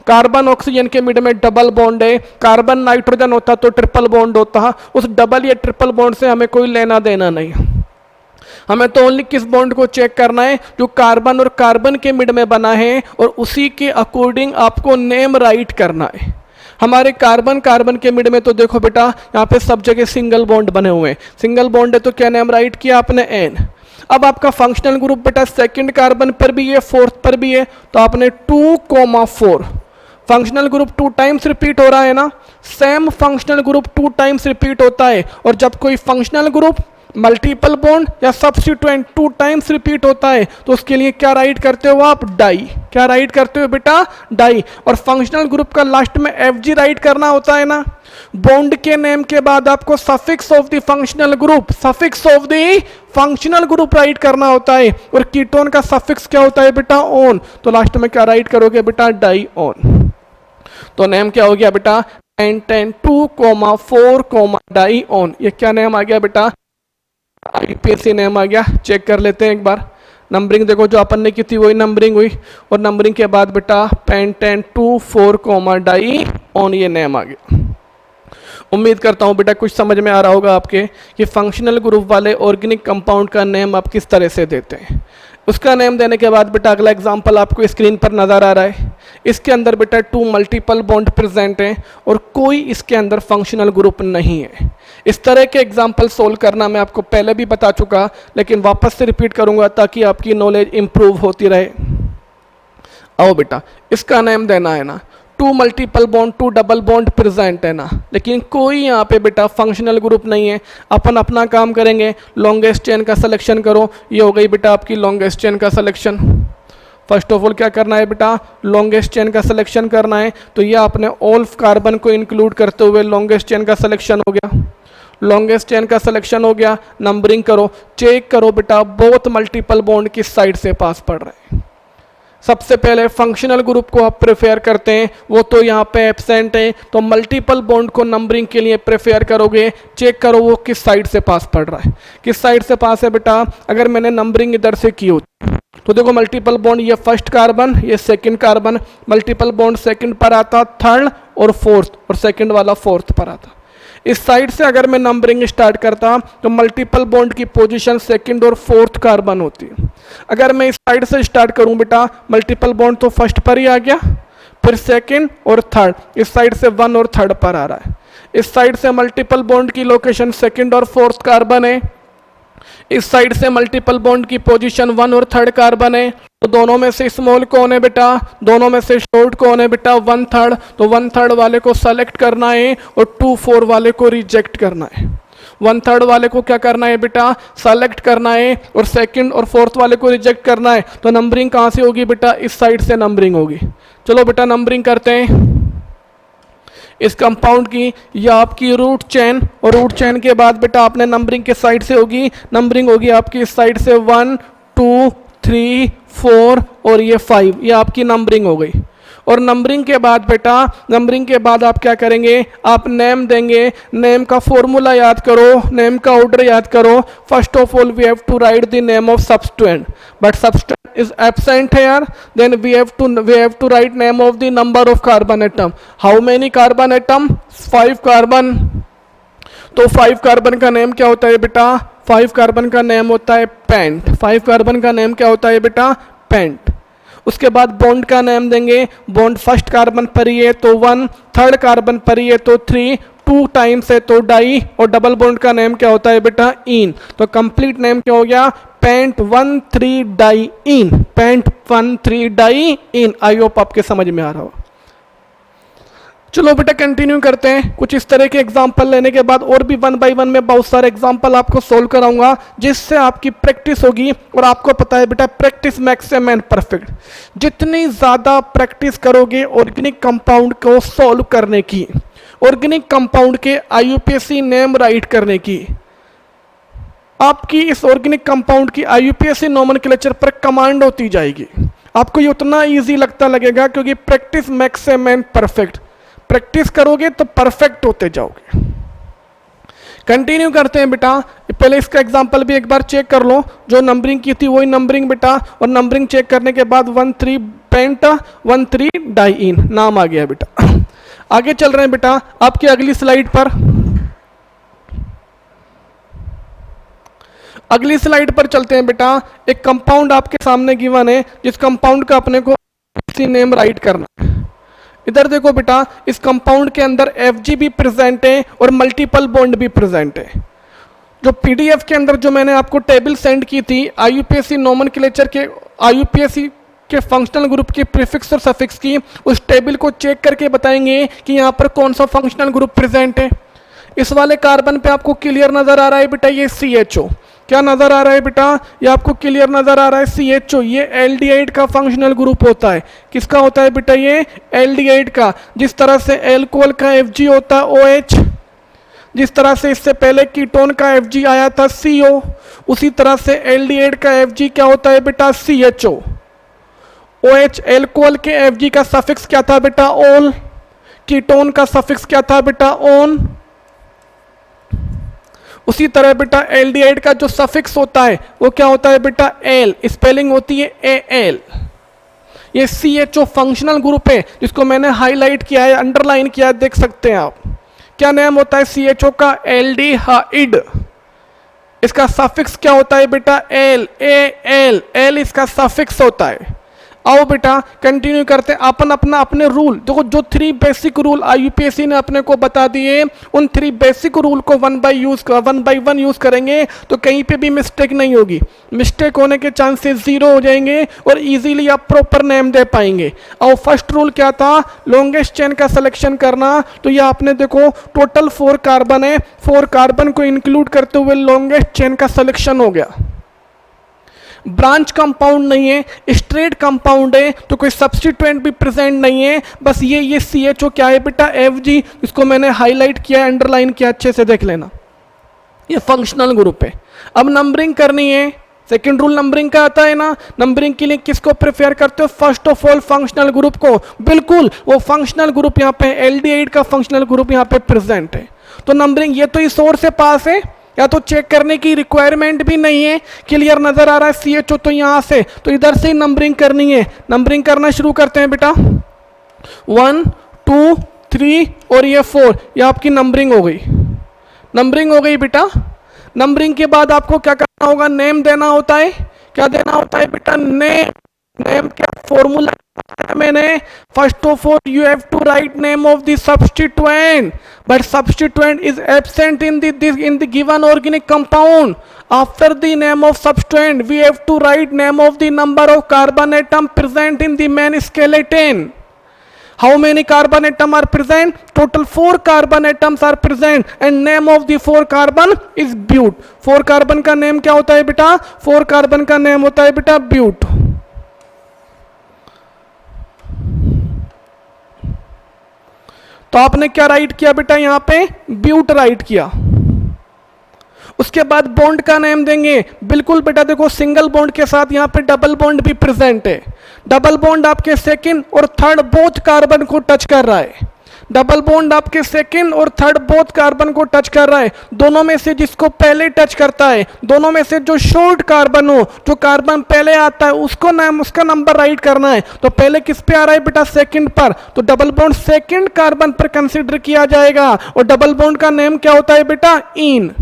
कार्बन ऑक्सीजन के मिड में डबल बॉन्ड है, कार्बन नाइट्रोजन होता तो ट्रिपल बॉन्ड होता। उस डबल या ट्रिपल बॉन्ड से हमें कोई लेना देना नहीं। हमें तो ओनली किस बॉन्ड को चेक करना है, जो कार्बन और कार्बन के मिड में बना है, और उसी के अकॉर्डिंग आपको नेम राइट करना है। हमारे कार्बन कार्बन के मिड में तो देखो बेटा, यहाँ पे सब जगह सिंगल बॉन्ड बने हुए हैं। सिंगल बॉन्ड है तो क्या नेम राइट किया आपने, एन। अब आपका फंक्शनल ग्रुप बेटा सेकंड कार्बन पर भी है, फोर्थ पर भी है, तो आपने 2,4। फंक्शनल ग्रुप 2 टाइम्स रिपीट हो रहा है ना, same functional group 2 times repeat होता है। और जब कोई फंक्शनल ग्रुप मल्टीपल बॉन्ड या सब्स्टिट्यूएंट 2 टाइम्स रिपीट होता है, तो उसके लिए क्या राइट करते हो आप, डाई। क्या राइट करते हो बेटा, डाई। और फंक्शनल ग्रुप का लास्ट में FG राइट करना होता है ना। बॉन्ड के नेम के बाद आपको suffix of the functional group, suffix of the functional group right करना होता है। और कीटोन का सफिक्स क्या होता है बेटा, ऑन, तो लास्ट में क्या राइट करोगे बेटा, डाई ऑन। तो नेम क्या हो गया बेटा, पेंटेन 2,4, डाइऑन। ये क्या नेम आ गया बेटा, आईपीएसी नेम आ गया। चेक कर लेते हैं एक बार। नंबरिंग देखो जो अपन ने की थी वही नंबरिंग हुई, और नंबरिंग के बाद बेटा पेंटेन 2,4, डाइऑन ये नेम आ गया। उम्मीद करता हूँ बेटा कुछ समझ में आ रहा होगा आपके कि फंक्शनल ग्रुप वाले ऑर्गेनिक कंपाउंड का नेम आप किस तरह से देते हैं। उसका नेम देने के बाद बेटा अगला एग्जांपल आपको स्क्रीन पर नज़र आ रहा है। इसके अंदर बेटा 2 मल्टीपल बॉन्ड प्रेजेंट हैं और कोई इसके अंदर फंक्शनल ग्रुप नहीं है। इस तरह के एग्जांपल सोल्व करना मैं आपको पहले भी बता चुका, लेकिन वापस से रिपीट करूंगा ताकि आपकी नॉलेज इंप्रूव होती रहे। आओ बेटा, इसका नेम देना है ना 2 multiple bond 2 double bond present है ना, लेकिन कोई यहाँ पे बेटा फंक्शनल ग्रुप नहीं है। अपन अपना काम करेंगे, लॉन्गेस्ट चेन का सिलेक्शन करो। ये हो गई बेटा आपकी लॉन्गेस्ट चेन का सिलेक्शन। फर्स्ट ऑफ ऑल क्या करना है बेटा, लॉन्गेस्ट चेन का सिलेक्शन करना है। तो ये आपने ऑल कार्बन को इंक्लूड करते हुए लॉन्गेस्ट चेन का सिलेक्शन हो गया। लॉन्गेस्ट चेन का सिलेक्शन हो गया, नंबरिंग करो, चेक करो बेटा बोथ मल्टीपल बॉन्ड किस साइड से पास पड़ रहे हैं। सबसे पहले फंक्शनल ग्रुप को आप प्रेफर करते हैं, वो तो यहाँ पे एब्सेंट है, तो मल्टीपल बॉन्ड को नंबरिंग के लिए प्रेफर करोगे। चेक करो वो किस साइड से पास पड़ रहा है, किस साइड से पास है बेटा। अगर मैंने नंबरिंग इधर से की होती तो देखो मल्टीपल बॉन्ड ये फर्स्ट कार्बन, ये second carbon, multiple bond second पर आता, थर्ड और फोर्थ, और सेकंड वाला फोर्थ पर आता। इस साइड से अगर मैं नंबरिंग स्टार्ट करता तो मल्टीपल बॉन्ड की पोजीशन सेकंड और फोर्थ कार्बन होती है। अगर मैं इस साइड से स्टार्ट करूं बेटा, मल्टीपल बॉन्ड तो फर्स्ट पर ही आ गया, फिर सेकंड और थर्ड, इस साइड से 1 और थर्ड पर आ रहा है। इस साइड से मल्टीपल बॉन्ड की लोकेशन सेकंड और फोर्थ कार्बन है, इस साइड से मल्टीपल बॉन्ड की पोजीशन 1 और थर्ड कार्बन है। तो दोनों में से स्मॉल कौन है बेटा, दोनों में से शॉर्ट कौन है बेटा, 1/3। तो 1/3 वाले को सेलेक्ट करना है और 2/4 वाले को रिजेक्ट करना है। 1/3 वाले को क्या करना है बेटा, सेलेक्ट करना है, और सेकंड और फोर्थ वाले को रिजेक्ट करना है। तो नंबरिंग कहाँ से होगी बेटा, इस साइड से नंबरिंग होगी। चलो बेटा नंबरिंग करते हैं इस कंपाउंड की। यह आपकी रूट चेन, और रूट चेन के बाद बेटा आपने नंबरिंग के साइड से होगी, नंबरिंग होगी आपकी इस साइड से 1 2 3 4 और ये 5, ये आपकी नंबरिंग हो गई। और नंबरिंग के बाद बेटा, नंबरिंग के बाद आप क्या करेंगे, आप नेम देंगे। नेम का फॉर्मूला याद करो, नेम का ऑर्डर याद करो। First of all we have to write the name of substituent, but substituent is absent here, then we have to write name of the number of carbon atom. How many carbon atom, 5 carbon. तो 5 कार्बन का नेम क्या होता है बेटा, 5 कार्बन का नेम होता है पेंट। 5 कार्बन का नेम क्या होता है बेटा, पेंट। उसके बाद बॉन्ड का नेम देंगे। बॉन्ड फर्स्ट कार्बन पर ही है तो 1, थर्ड कार्बन पर ही है तो 3, 2 टाइम्स है तो डाई, और डबल बॉन्ड का नेम क्या होता है बेटा, इन। तो कंप्लीट नेम क्या हो गया, pent 1,3 diene, pent 1,3 diene. I hope आपके समझ में आ रहा हो। चलो बेटा कंटिन्यू करते हैं। कुछ इस तरह के एग्जाम्पल लेने के बाद और भी 1 बाय 1 में बहुत सारे एग्जाम्पल आपको सोल्व कराऊंगा, जिससे आपकी प्रैक्टिस होगी। और आपको पता है बेटा practice makes a man perfect. जितनी ज़्यादा प्रैक्टिस करोगे ऑर्गेनिक कंपाउंड को सोल्व करने की, ऑर्गेनिक कंपाउंड के आईयूपीएसी नेम राइट करने की, आपकी इस ऑर्गेनिक कंपाउंड की आईयूपीएसी नोमेनक्लेचर पर कमांड होती जाएगी। आपको ये उतना इजी लगता लगेगा, क्योंकि practice makes a man perfect. Practice करोगे तो परफेक्ट होते जाओगे। कंटिन्यू करते हैं बेटा। पहले इसका एग्जांपल भी एक बार चेक कर लो, जो नंबरिंग की थी वही नंबरिंग बेटा। और नंबरिंग चेक करने के बाद 1,3 पेंट 1,3 डाई इन नाम आ गया बेटा। आगे चल रहे हैं बेटा आपकी अगली स्लाइड पर। अगली स्लाइड पर चलते हैं बेटा। एक कंपाउंड आपके सामने गिवन है, जिस कंपाउंड का अपने को नेम राइट करना है। इधर देखो बेटा, इस कंपाउंड के अंदर Fg भी प्रेजेंट है और मल्टीपल बॉन्ड भी प्रेजेंट है। जो पीडीएफ के अंदर जो मैंने आपको टेबल सेंड की थी आईयूपीएसी नोमेनक्लेचर के, आईयूपीएसी के फंक्शनल ग्रुप के प्रीफिक्स और सफिक्स की, उस टेबल को चेक करके बताएंगे कि यहाँ पर कौन सा फंक्शनल ग्रुप प्रेजेंट है। इस वाले कार्बन पे आपको क्लियर नजर आ रहा है बेटा, ये CHO। क्या नजर आ रहा है बेटा, ये आपको क्लियर नजर आ रहा है CHO। ये एल्डिहाइड का फंक्शनल ग्रुप होता है। किसका होता है बेटा, ये एल्डिहाइड का। जिस तरह से एल्कोहल का Fg होता है OH, जिस तरह से इससे पहले कीटोन का Fg आया था CO, उसी तरह से एल्डिहाइड का Fg क्या होता है बेटा, CHO। OH एल्कोहल के Fg का सफिक्स क्या था बेटा, ओल। कीटोन का सफिक्स क्या था बेटा, ओन। उसी तरह बेटा एल्डिहाइड का जो सफिक्स होता है वो क्या होता है बेटा, एल, स्पेलिंग होती है एल। ये CHO फंक्शनल ग्रुप है जिसको मैंने हाईलाइट किया है, अंडरलाइन किया है, देख सकते हैं आप। क्या नेम होता है CHO का, एल्डिहाइड। इसका सफिक्स क्या होता है बेटा, एल, एल इसका सफिक्स होता है। आओ बेटा कंटिन्यू करते हैं अपन अपने रूल। देखो जो 3 बेसिक रूल IUPAC ने अपने को बता दिए, उन 3 बेसिक रूल को 1 बाय 1 यूज करेंगे तो कहीं पे भी मिस्टेक नहीं होगी। मिस्टेक होने के चांसेस 0 हो जाएंगे और इजीली आप प्रॉपर नेम दे पाएंगे। और फर्स्ट रूल क्या था, लॉन्गेस्ट चेन का सिलेक्शन करना। तो ये आपने देखो टोटल 4 कार्बन है, 4 कार्बन को इंक्लूड करते हुए लॉन्गेस्ट चेन का सिलेक्शन हो गया। ब्रांच कंपाउंड नहीं है, स्ट्रेट कंपाउंड है, तो कोई सब्स्टिट्यूएंट भी प्रेजेंट नहीं है। बस ये CHO क्या है बेटा, FG, इसको मैंने हाईलाइट किया, अंडरलाइन किया, अच्छे से देख लेना। ये फंक्शनल ग्रुप है। अब नंबरिंग करनी है। सेकंड रूल नंबरिंग का आता है ना, नंबरिंग के लिए किसको प्रेफर करते हो, first of all functional group को। बिल्कुल वो फंक्शनल ग्रुप यहाँ पे एल्डिहाइड का फंक्शनल ग्रुप यहाँ पे प्रेजेंट है, तो नंबरिंग ये तो इस ओर से पास है, या तो चेक करने की रिक्वायरमेंट भी नहीं है। क्लियर नजर आ रहा है CHO तो यहां से, तो इधर से नंबरिंग करनी है। नंबरिंग करना शुरू करते हैं बेटा, 1 2 3 और ये 4, ये आपकी नंबरिंग हो गई। नंबरिंग हो गई बेटा। नंबरिंग के बाद आपको क्या करना होगा, नेम देना होता है। क्या देना होता है बेटा, नेम क्या फॉर्मूला मैंने, first of all you have to write name of the substituent, but substituent is absent in the given organic compound. After the name of substituent we have to write name of the number of carbon atom present in the main skeleton. How many carbon atom are present? Total 4 carbon atoms are present and name of the 4 carbon is bute. 4 carbon का नेम क्या होता है बेटा, 4 carbon का नेम होता है बेटा bute. तो आपने क्या राइट किया बेटा, यहां पे ब्यूट राइट किया। उसके बाद बॉन्ड का नेम देंगे। बिल्कुल बेटा देखो सिंगल बॉन्ड के साथ यहाँ पे डबल बॉन्ड भी प्रेजेंट है। डबल बॉन्ड आपके सेकंड और थर्ड बोथ कार्बन को टच कर रहा है। डबल बॉन्ड आपके सेकंड और थर्ड बोथ कार्बन को टच कर रहा है। दोनों में से जिसको पहले टच करता है, दोनों में से जो शॉर्ट कार्बन हो, जो कार्बन पहले आता है उसको नाम, उसका नंबर राइट करना है। तो पहले किस पे आ रहा है बेटा, सेकंड पर, तो डबल बॉन्ड सेकंड कार्बन पर कंसीडर किया जाएगा। और डबल बॉन्ड का नेम क्या होता है बेटा, इन।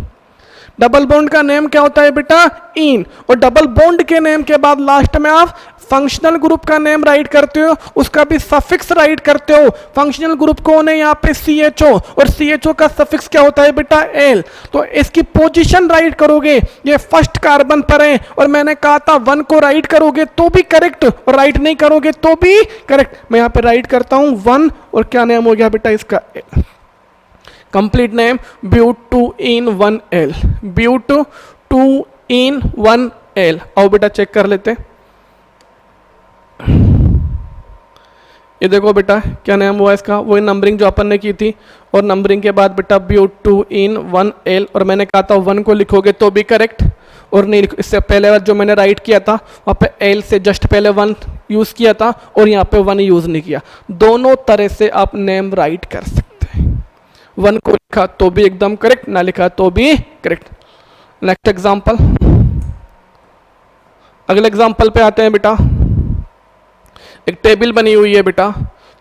डबल बॉन्ड का नेम क्या होता है बेटा, इन। और डबल बॉन्ड के नेम के बाद लास्ट में आप फंक्शनल ग्रुप का नेम राइट करते हो, उसका भी सफिक्स राइट करते हो। फंक्शनल ग्रुप कौन है यहाँ पे, CHO, और CHO का सफिक्स क्या होता है बेटा, L। तो इसकी पोजीशन राइट करोगे, ये फर्स्ट कार्बन पर है, और मैंने कहा था 1 को राइट करोगे तो भी करेक्ट और राइट नहीं करोगे तो भी करेक्ट। मैं यहाँ पे राइट करता हूँ 1, और क्या नेम हो गया बेटा इसका, कंप्लीट नेम ब्यूट 2-in-1L, ब्यूट 2-in-1L। आओ बेटा चेक कर लेते हैं। ये देखो बेटा क्या नेम हुआ इसका, वही नंबरिंग जो अपन ने की थी। और नंबरिंग के बाद बेटा ब्यूट 2-in-1L, और मैंने कहा था 1 को लिखोगे तो भी करेक्ट और नहीं लिखो। इससे पहले जो मैंने राइट किया था वहाँ पे L से जस्ट पहले 1 यूज़ किया था और यहाँ पे 1 यूज़ नहीं किया। दोनों तरह से आप नेम राइट कर सकते हैं। 1 को लिखा तो भी एकदम करेक्ट, ना लिखा तो भी करेक्ट। नेक्स्ट एग्जाम्पल, अगले एग्जाम्पल पे आते हैं बेटा। एक टेबल बनी हुई है बेटा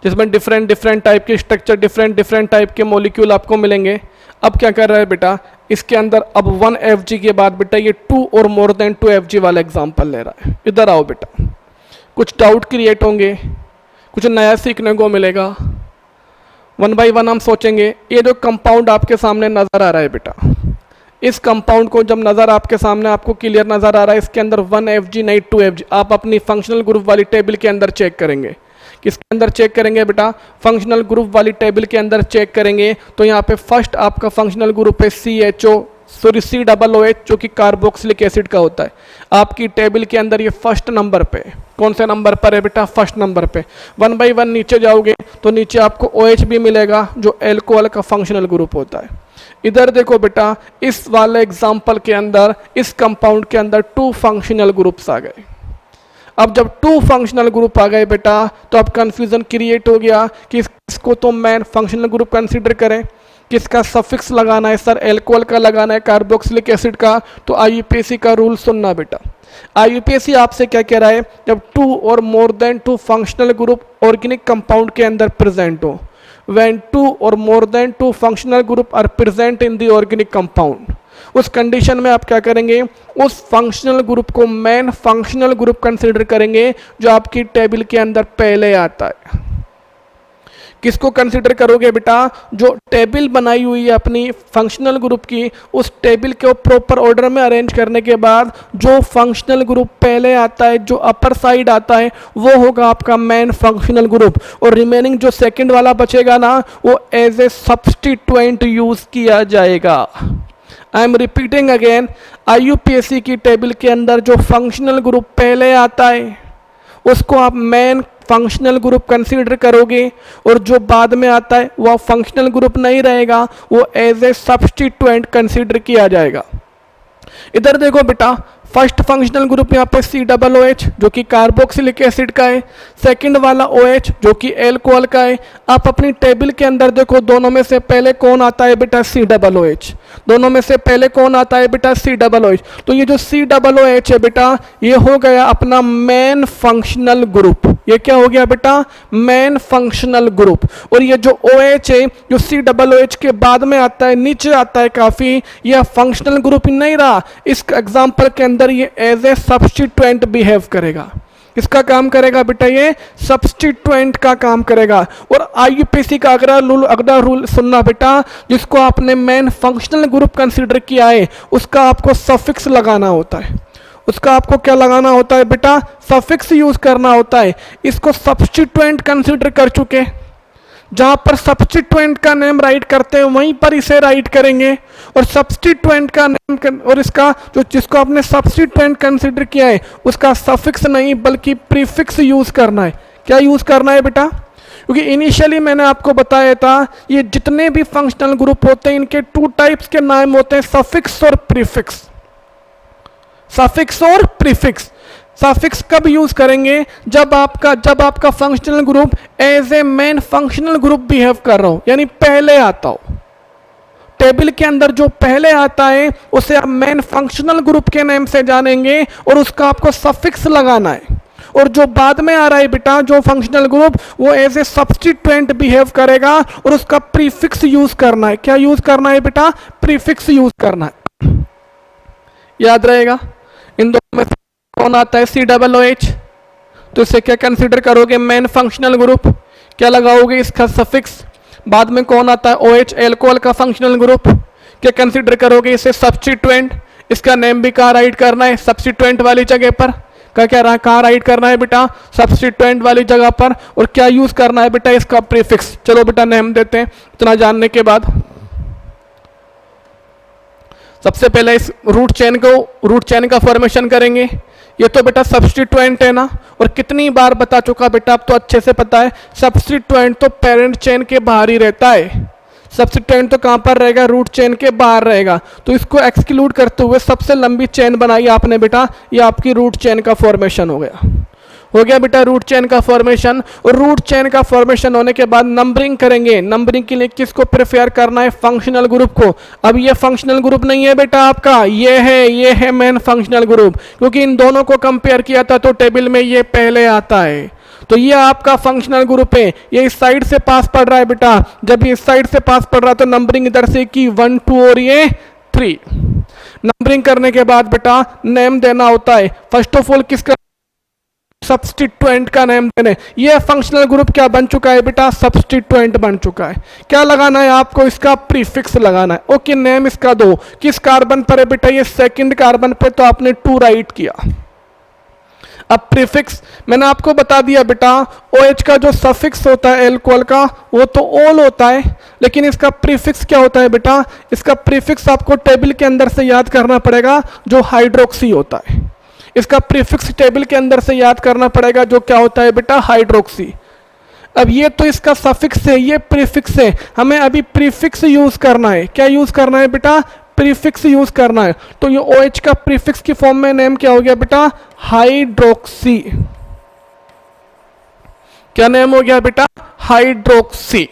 जिसमें डिफरेंट टाइप के स्ट्रक्चर, डिफरेंट टाइप के मॉलिक्यूल आपको मिलेंगे। अब क्या कर रहा है बेटा, इसके अंदर अब 1 FG के बाद बेटा ये 2 और मोर देन 2 FG वाला एग्जाम्पल ले रहा है। इधर आओ बेटा, कुछ डाउट क्रिएट होंगे, कुछ नया सीखने को मिलेगा। 1 बाय 1 हम सोचेंगे। ये जो कंपाउंड आपके सामने नजर आ रहा है बेटा, इस कंपाउंड को जब नजर आपके सामने आपको क्लियर नजर आ रहा है, इसके अंदर 1 FG नहीं 2 FG, आप अपनी फंक्शनल ग्रुप वाली टेबल के अंदर चेक करेंगे। किसके अंदर चेक करेंगे बेटा, फंक्शनल ग्रुप वाली टेबल के अंदर चेक करेंगे। तो यहाँ पे फर्स्ट आपका फंक्शनल ग्रुप है COOH, जो कि कार्बोक्सिलिक एसिड का होता है। आपकी टेबल के अंदर ये फर्स्ट नंबर पे, कौन से नंबर पर है बेटा, फर्स्ट नंबर पे। 1 बाय 1 नीचे जाओगे तो नीचे आपको OH भी मिलेगा जो एल्कोहल का फंक्शनल ग्रुप होता है। इधर देखो बेटा, इस वाले एग्जाम्पल के अंदर, इस कंपाउंड के अंदर 2 फंक्शनल ग्रुप्स आ गए। अब जब टू फंक्शनल ग्रुप आ गए बेटा तो अब कंफ्यूजन क्रिएट हो गया कि इसको तो मेन फंक्शनल ग्रुप कंसीडर करें, किसका सफिक्स लगाना है सर, एल्कोहल का लगाना है, कार्बोक्सिलिक एसिड का। तो आईयूपीएसी का रूल सुनना बेटा। आईयूपीएसी आपसे क्या कह रहा है, जब टू और more than two functional group organic compound के अंदर प्रेजेंट हो, व्हेन टू और more than two functional group are present in the organic compound, उस कंडीशन में आप क्या करेंगे, उस फंक्शनल ग्रुप को मेन फंक्शनल ग्रुप कंसीडर करेंगे जो आपकी टेबल के अंदर पहले आता है। किसको कंसीडर करोगे बेटा, जो टेबल बनाई हुई है अपनी फंक्शनल ग्रुप की, उस टेबल को प्रॉपर ऑर्डर में अरेंज करने के बाद जो फंक्शनल ग्रुप पहले आता है, जो अपर साइड आता है, वो होगा आपका मेन फंक्शनल ग्रुप, और रिमेनिंग जो सेकंड वाला बचेगा ना, वो एज ए सब्स्टिट्यूएंट यूज किया जाएगा। I am repeating again, IUPAC की टेबल के अंदर जो फंक्शनल ग्रुप पहले आता है उसको आप मेन फंक्शनल ग्रुप कंसीडर करोगे, और जो बाद में आता है वह फंक्शनल ग्रुप नहीं रहेगा, वो एज ए सब्स्टिट्यूएंट कंसीडर किया जाएगा। इधर देखो बेटा, फर्स्ट फंक्शनल ग्रुप यहाँ पे COOH जो कि कार्बोक्सिलिक एसिड का है, सेकंड वाला OH जो कि एल्कोहल का है। आप अपनी टेबल के अंदर देखो, दोनों में से पहले कौन आता है बेटा, COOH। दोनों में से पहले कौन आता है बेटा, COOH। तो ये जो COOH है बेटा, ये हो गया अपना मेन फंक्शनल ग्रुप। ये क्या हो गया बेटा, मेन फंक्शनल ग्रुप। और ये जो OH है, जो COOH के बाद में आता है, नीचे आता है काफी, यह फंक्शनल ग्रुप नहीं रहा। इस एग्जांपल के अंदर ये एज ए सब्स्टिट्यूएंट बिहेव करेगा। किसका काम करेगा बेटा, ये सब्स्टिट्यूएंट का काम करेगा। और आईयूपीएसी का अगला रूल सुनना बेटा, जिसको आपने मेन फंक्शनल ग्रुप कंसीडर किया है उसका आपको सफिक्स लगाना होता है। उसका आपको क्या लगाना होता है बेटा, सफिक्स यूज करना होता है। इसको सब्स्टिट्यूएंट कंसीडर कर चुके, जहां पर सब्स्टिट्यूएंट का नेम राइट करते हैं वहीं पर इसे राइट करेंगे, और सब्स्टिट्यूएंट का नेम और इसका जो जिसको आपने सब्स्टिट्यूएंट कंसीडर किया है उसका सफिक्स नहीं बल्कि प्रीफिक्स यूज करना है। क्या यूज करना है बेटा, क्योंकि इनिशियली मैंने आपको बताया था ये जितने भी फंक्शनल ग्रुप होते हैं इनके टू टाइप्स के नाम होते हैं, सफिक्स और प्रीफिक्स। सफिक्स और प्रीफिक्स। सफिक्स कब यूज करेंगे, जब आपका functional group as a main functional group behave कर रहा हो, यानी पहले आता हो। टेबल के अंदर जो पहले आता है उसे आप मेन फंक्शनल ग्रुप के नेम से जानेंगे और उसका आपको सफिक्स लगाना है। और जो बाद में आ रहा है बेटा, जो फंक्शनल ग्रुप, वो एज ए सब्स्टिट्यूएंट बिहेव करेगा और उसका प्रीफिक्स यूज करना है। क्या यूज करना है बेटा, प्रीफिक्स यूज करना है। याद रहेगा, इन दोनों में कौन आता है, COOH। तो इसे क्या कंसीडर करोगे, मेन फंक्शनल ग्रुप। क्या लगाओगे, इसका सफिक्स। बाद में कौन आता है, OH एल्कोहल का फंक्शनल ग्रुप। क्या कंसीडर करोगे, इसे सब्स्टिट्यूएंट। इसका नेम भी कहाँ राइट करना है, सब्स्टिट्यूएंट वाली जगह पर। क्या रहा, कहाँ राइट करना है बेटा, सब्स्टिट्यूएंट वाली जगह पर। और क्या यूज करना है बेटा, इसका प्रीफिक्स। चलो बेटा नेम देते हैं इतना जानने के बाद। सबसे पहले इस रूट चेन का फॉर्मेशन करेंगे। ये तो बेटा सब्स्टिट्यूएंट है ना, और कितनी बार बता चुका बेटा, अब तो अच्छे से पता है, सब्स्टिट्यूएंट तो पेरेंट चेन के बाहर ही रहता है। सब्स्टिट्यूएंट तो कहां पर रहेगा, रूट चेन के बाहर रहेगा। तो इसको एक्सक्लूड करते हुए सबसे लंबी चेन बनाई आपने बेटा, ये आपकी रूट चेन का फॉर्मेशन हो गया बेटा रूट चेन का फॉर्मेशन। और रूट चेन का फॉर्मेशन होने के बाद नंबरिंग करेंगे। नंबरिंग के लिए किसको प्रेफर करना है, फंक्शनल ग्रुप को। अब ये फंक्शनल ग्रुप नहीं है बेटा आपका, ये है मेन फंक्शनल ग्रुप, क्योंकि इन दोनों को कंपेयर किया था तो टेबल में ये पहले आता है। तो ये आपका फंक्शनल ग्रुप है, ये इस साइड से पास पड़ रहा है बेटा। जब ये इस साइड से पास पड़ रहा है तो नंबरिंग इधर से की 1 2 और ये 3। नंबरिंग करने के बाद बेटा नेम देना होता है। फर्स्ट ऑफ ऑल किसका, सब्स्टिट्यूएंट का नेम देने। ये फंक्शनल ग्रुप क्या बन चुका है बेटा, सब्स्टिट्यूएंट बन चुका है। क्या लगाना है आपको, इसका प्रीफिक्स लगाना है। ओके, नेम इसका दो। किस कार्बन पर है बेटा, ये सेकंड कार्बन पे, तो आपने 2 राइट किया। अब प्रीफिक्स मैंने आपको बता दिया बेटा, OH का जो सफिक्स होता है एल्कोहल का, वो तो ऑल होता है, लेकिन इसका प्रीफिक्स क्या होता है बेटा, इसका प्रीफिक्स आपको टेबल के अंदर से याद करना पड़ेगा, जो हाइड्रोक्सी होता है। इसका प्रीफिक्स टेबल के अंदर से याद करना पड़ेगा, जो क्या होता है बेटा, हाइड्रोक्सी। अब ये तो इसका सफिक्स है, ये प्रीफिक्स है, हमें अभी प्रीफिक्स यूज करना है। क्या यूज करना है बेटा, प्रीफिक्स यूज करना है। तो ये OH का प्रीफिक्स की फॉर्म में नेम क्या हो गया बेटा, हाइड्रोक्सी। क्या नेम हो गया बेटा, हाइड्रोक्सी।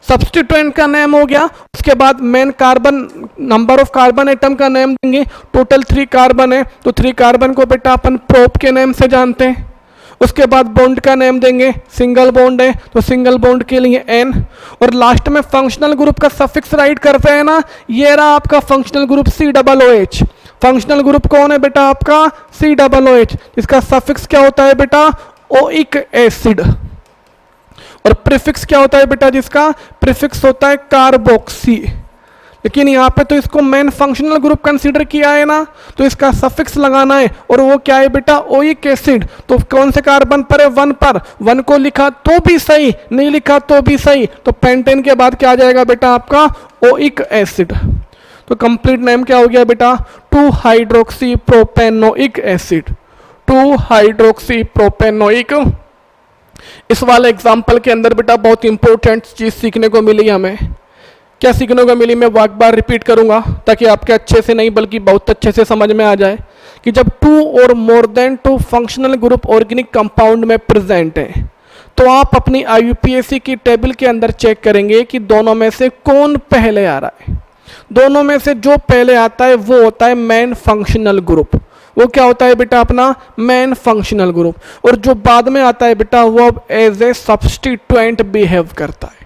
सब्स्टिट्यूएंट का नेम हो गया। उसके बाद main carbon, number of carbon atom का नेम देंगे। टोटल 3 कार्बन है, तो 3 कार्बन को बेटा अपन प्रोप के नेम से जानते हैं। उसके बाद बॉन्ड का नेम देंगे, सिंगल बॉन्ड है तो सिंगल बॉन्ड के लिए N। और लास्ट में फंक्शनल ग्रुप का सफिक्स राइट करते हैं ना, ये रहा आपका functional group COOH। Functional group कौन है बेटा आपका, COOH। इसका सफिक्स क्या होता है बेटा, ओइक एसिड। और प्रीफिक्स क्या होता है बेटा, जिसका प्रीफिक्स होता है कार्बोक्सी। लेकिन यहाँ पे तो इसको मेन फंक्शनल ग्रुप कंसीडर किया है ना, तो इसका सफिक्स लगाना है। और वो क्या है बेटा, ओइक एसिड। तो कौन से कार्बन पर है, 1 पर। 1 को लिखा तो भी सही, नहीं लिखा तो भी सही। तो पेंटेन के बाद क्या आ जाएगा बेटा आपका, ओइक एसिड। तो कंप्लीट नेम क्या हो गया बेटा, 2 hydroxy propanoic acid. 2 hydroxy propanoic. इस वाले एग्जाम्पल के अंदर बेटा बहुत इंपॉर्टेंट चीज सीखने को मिली हमें। क्या सीखने को मिली, मैं एक बार रिपीट करूंगा ताकि आपके अच्छे से नहीं बल्कि बहुत अच्छे से समझ में आ जाए कि जब 2 और more then 2 functional group organic compound में प्रेजेंट है, तो आप अपनी IUPAC की टेबल के अंदर चेक करेंगे कि दोनों में से कौन पहले आ रहा है। दोनों में से जो पहले आता है वो होता है मेन फंक्शनल ग्रुप। वो क्या होता है बेटा अपना, मेन फंक्शनल ग्रुप। और जो बाद में आता है बेटा वो अब एज ए सब्स्टिट्यूएंट बिहेव करता है।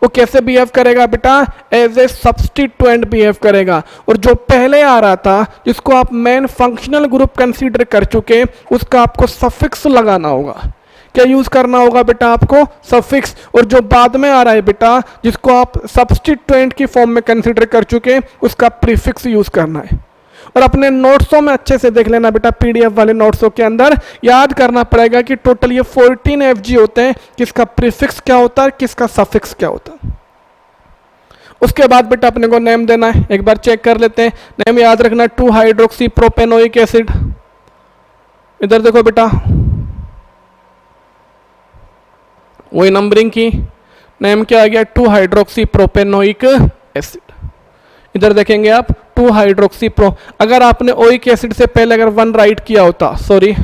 वो कैसे बिहेव करेगा बेटा, एज ए सब्स्टिट्यूएंट बिहेव करेगा। और जो पहले आ रहा था, जिसको आप मेन फंक्शनल ग्रुप कंसीडर कर चुके, उसका आपको सफिक्स लगाना होगा। क्या यूज करना होगा बेटा आपको, सफिक्स। और जो बाद में आ रहा है बेटा, जिसको आप सब्स्टिट्यूएंट की फॉर्म में कंसीडर कर चुके, उसका प्रीफिक्स यूज करना है। और अपने नोट्सों में अच्छे से देख लेना बेटा, PDF वाले नोट्सों के अंदर याद करना पड़ेगा कि टोटल ये 14 FG होते हैं, किसका प्रीफिक्स क्या होता है, किसका सफिक्स क्या होता है। उसके बाद बेटा अपने को नेम देना है, एक बार चेक कर लेते हैं। नेम याद रखना, 2 हाइड्रोक्सी प्रोपेनोइक एसिड। इधर देखो बेटा, वही नंबरिंग की, नेम क्या आ गया, 2 हाइड्रोक्सी प्रोपेनोइक एसिड। इधर देखेंगे आप 2 हाइड्रोक्सी प्रो। अगर आपने ओइक एसिड से पहले अगर 1 राइट किया होता, सॉरी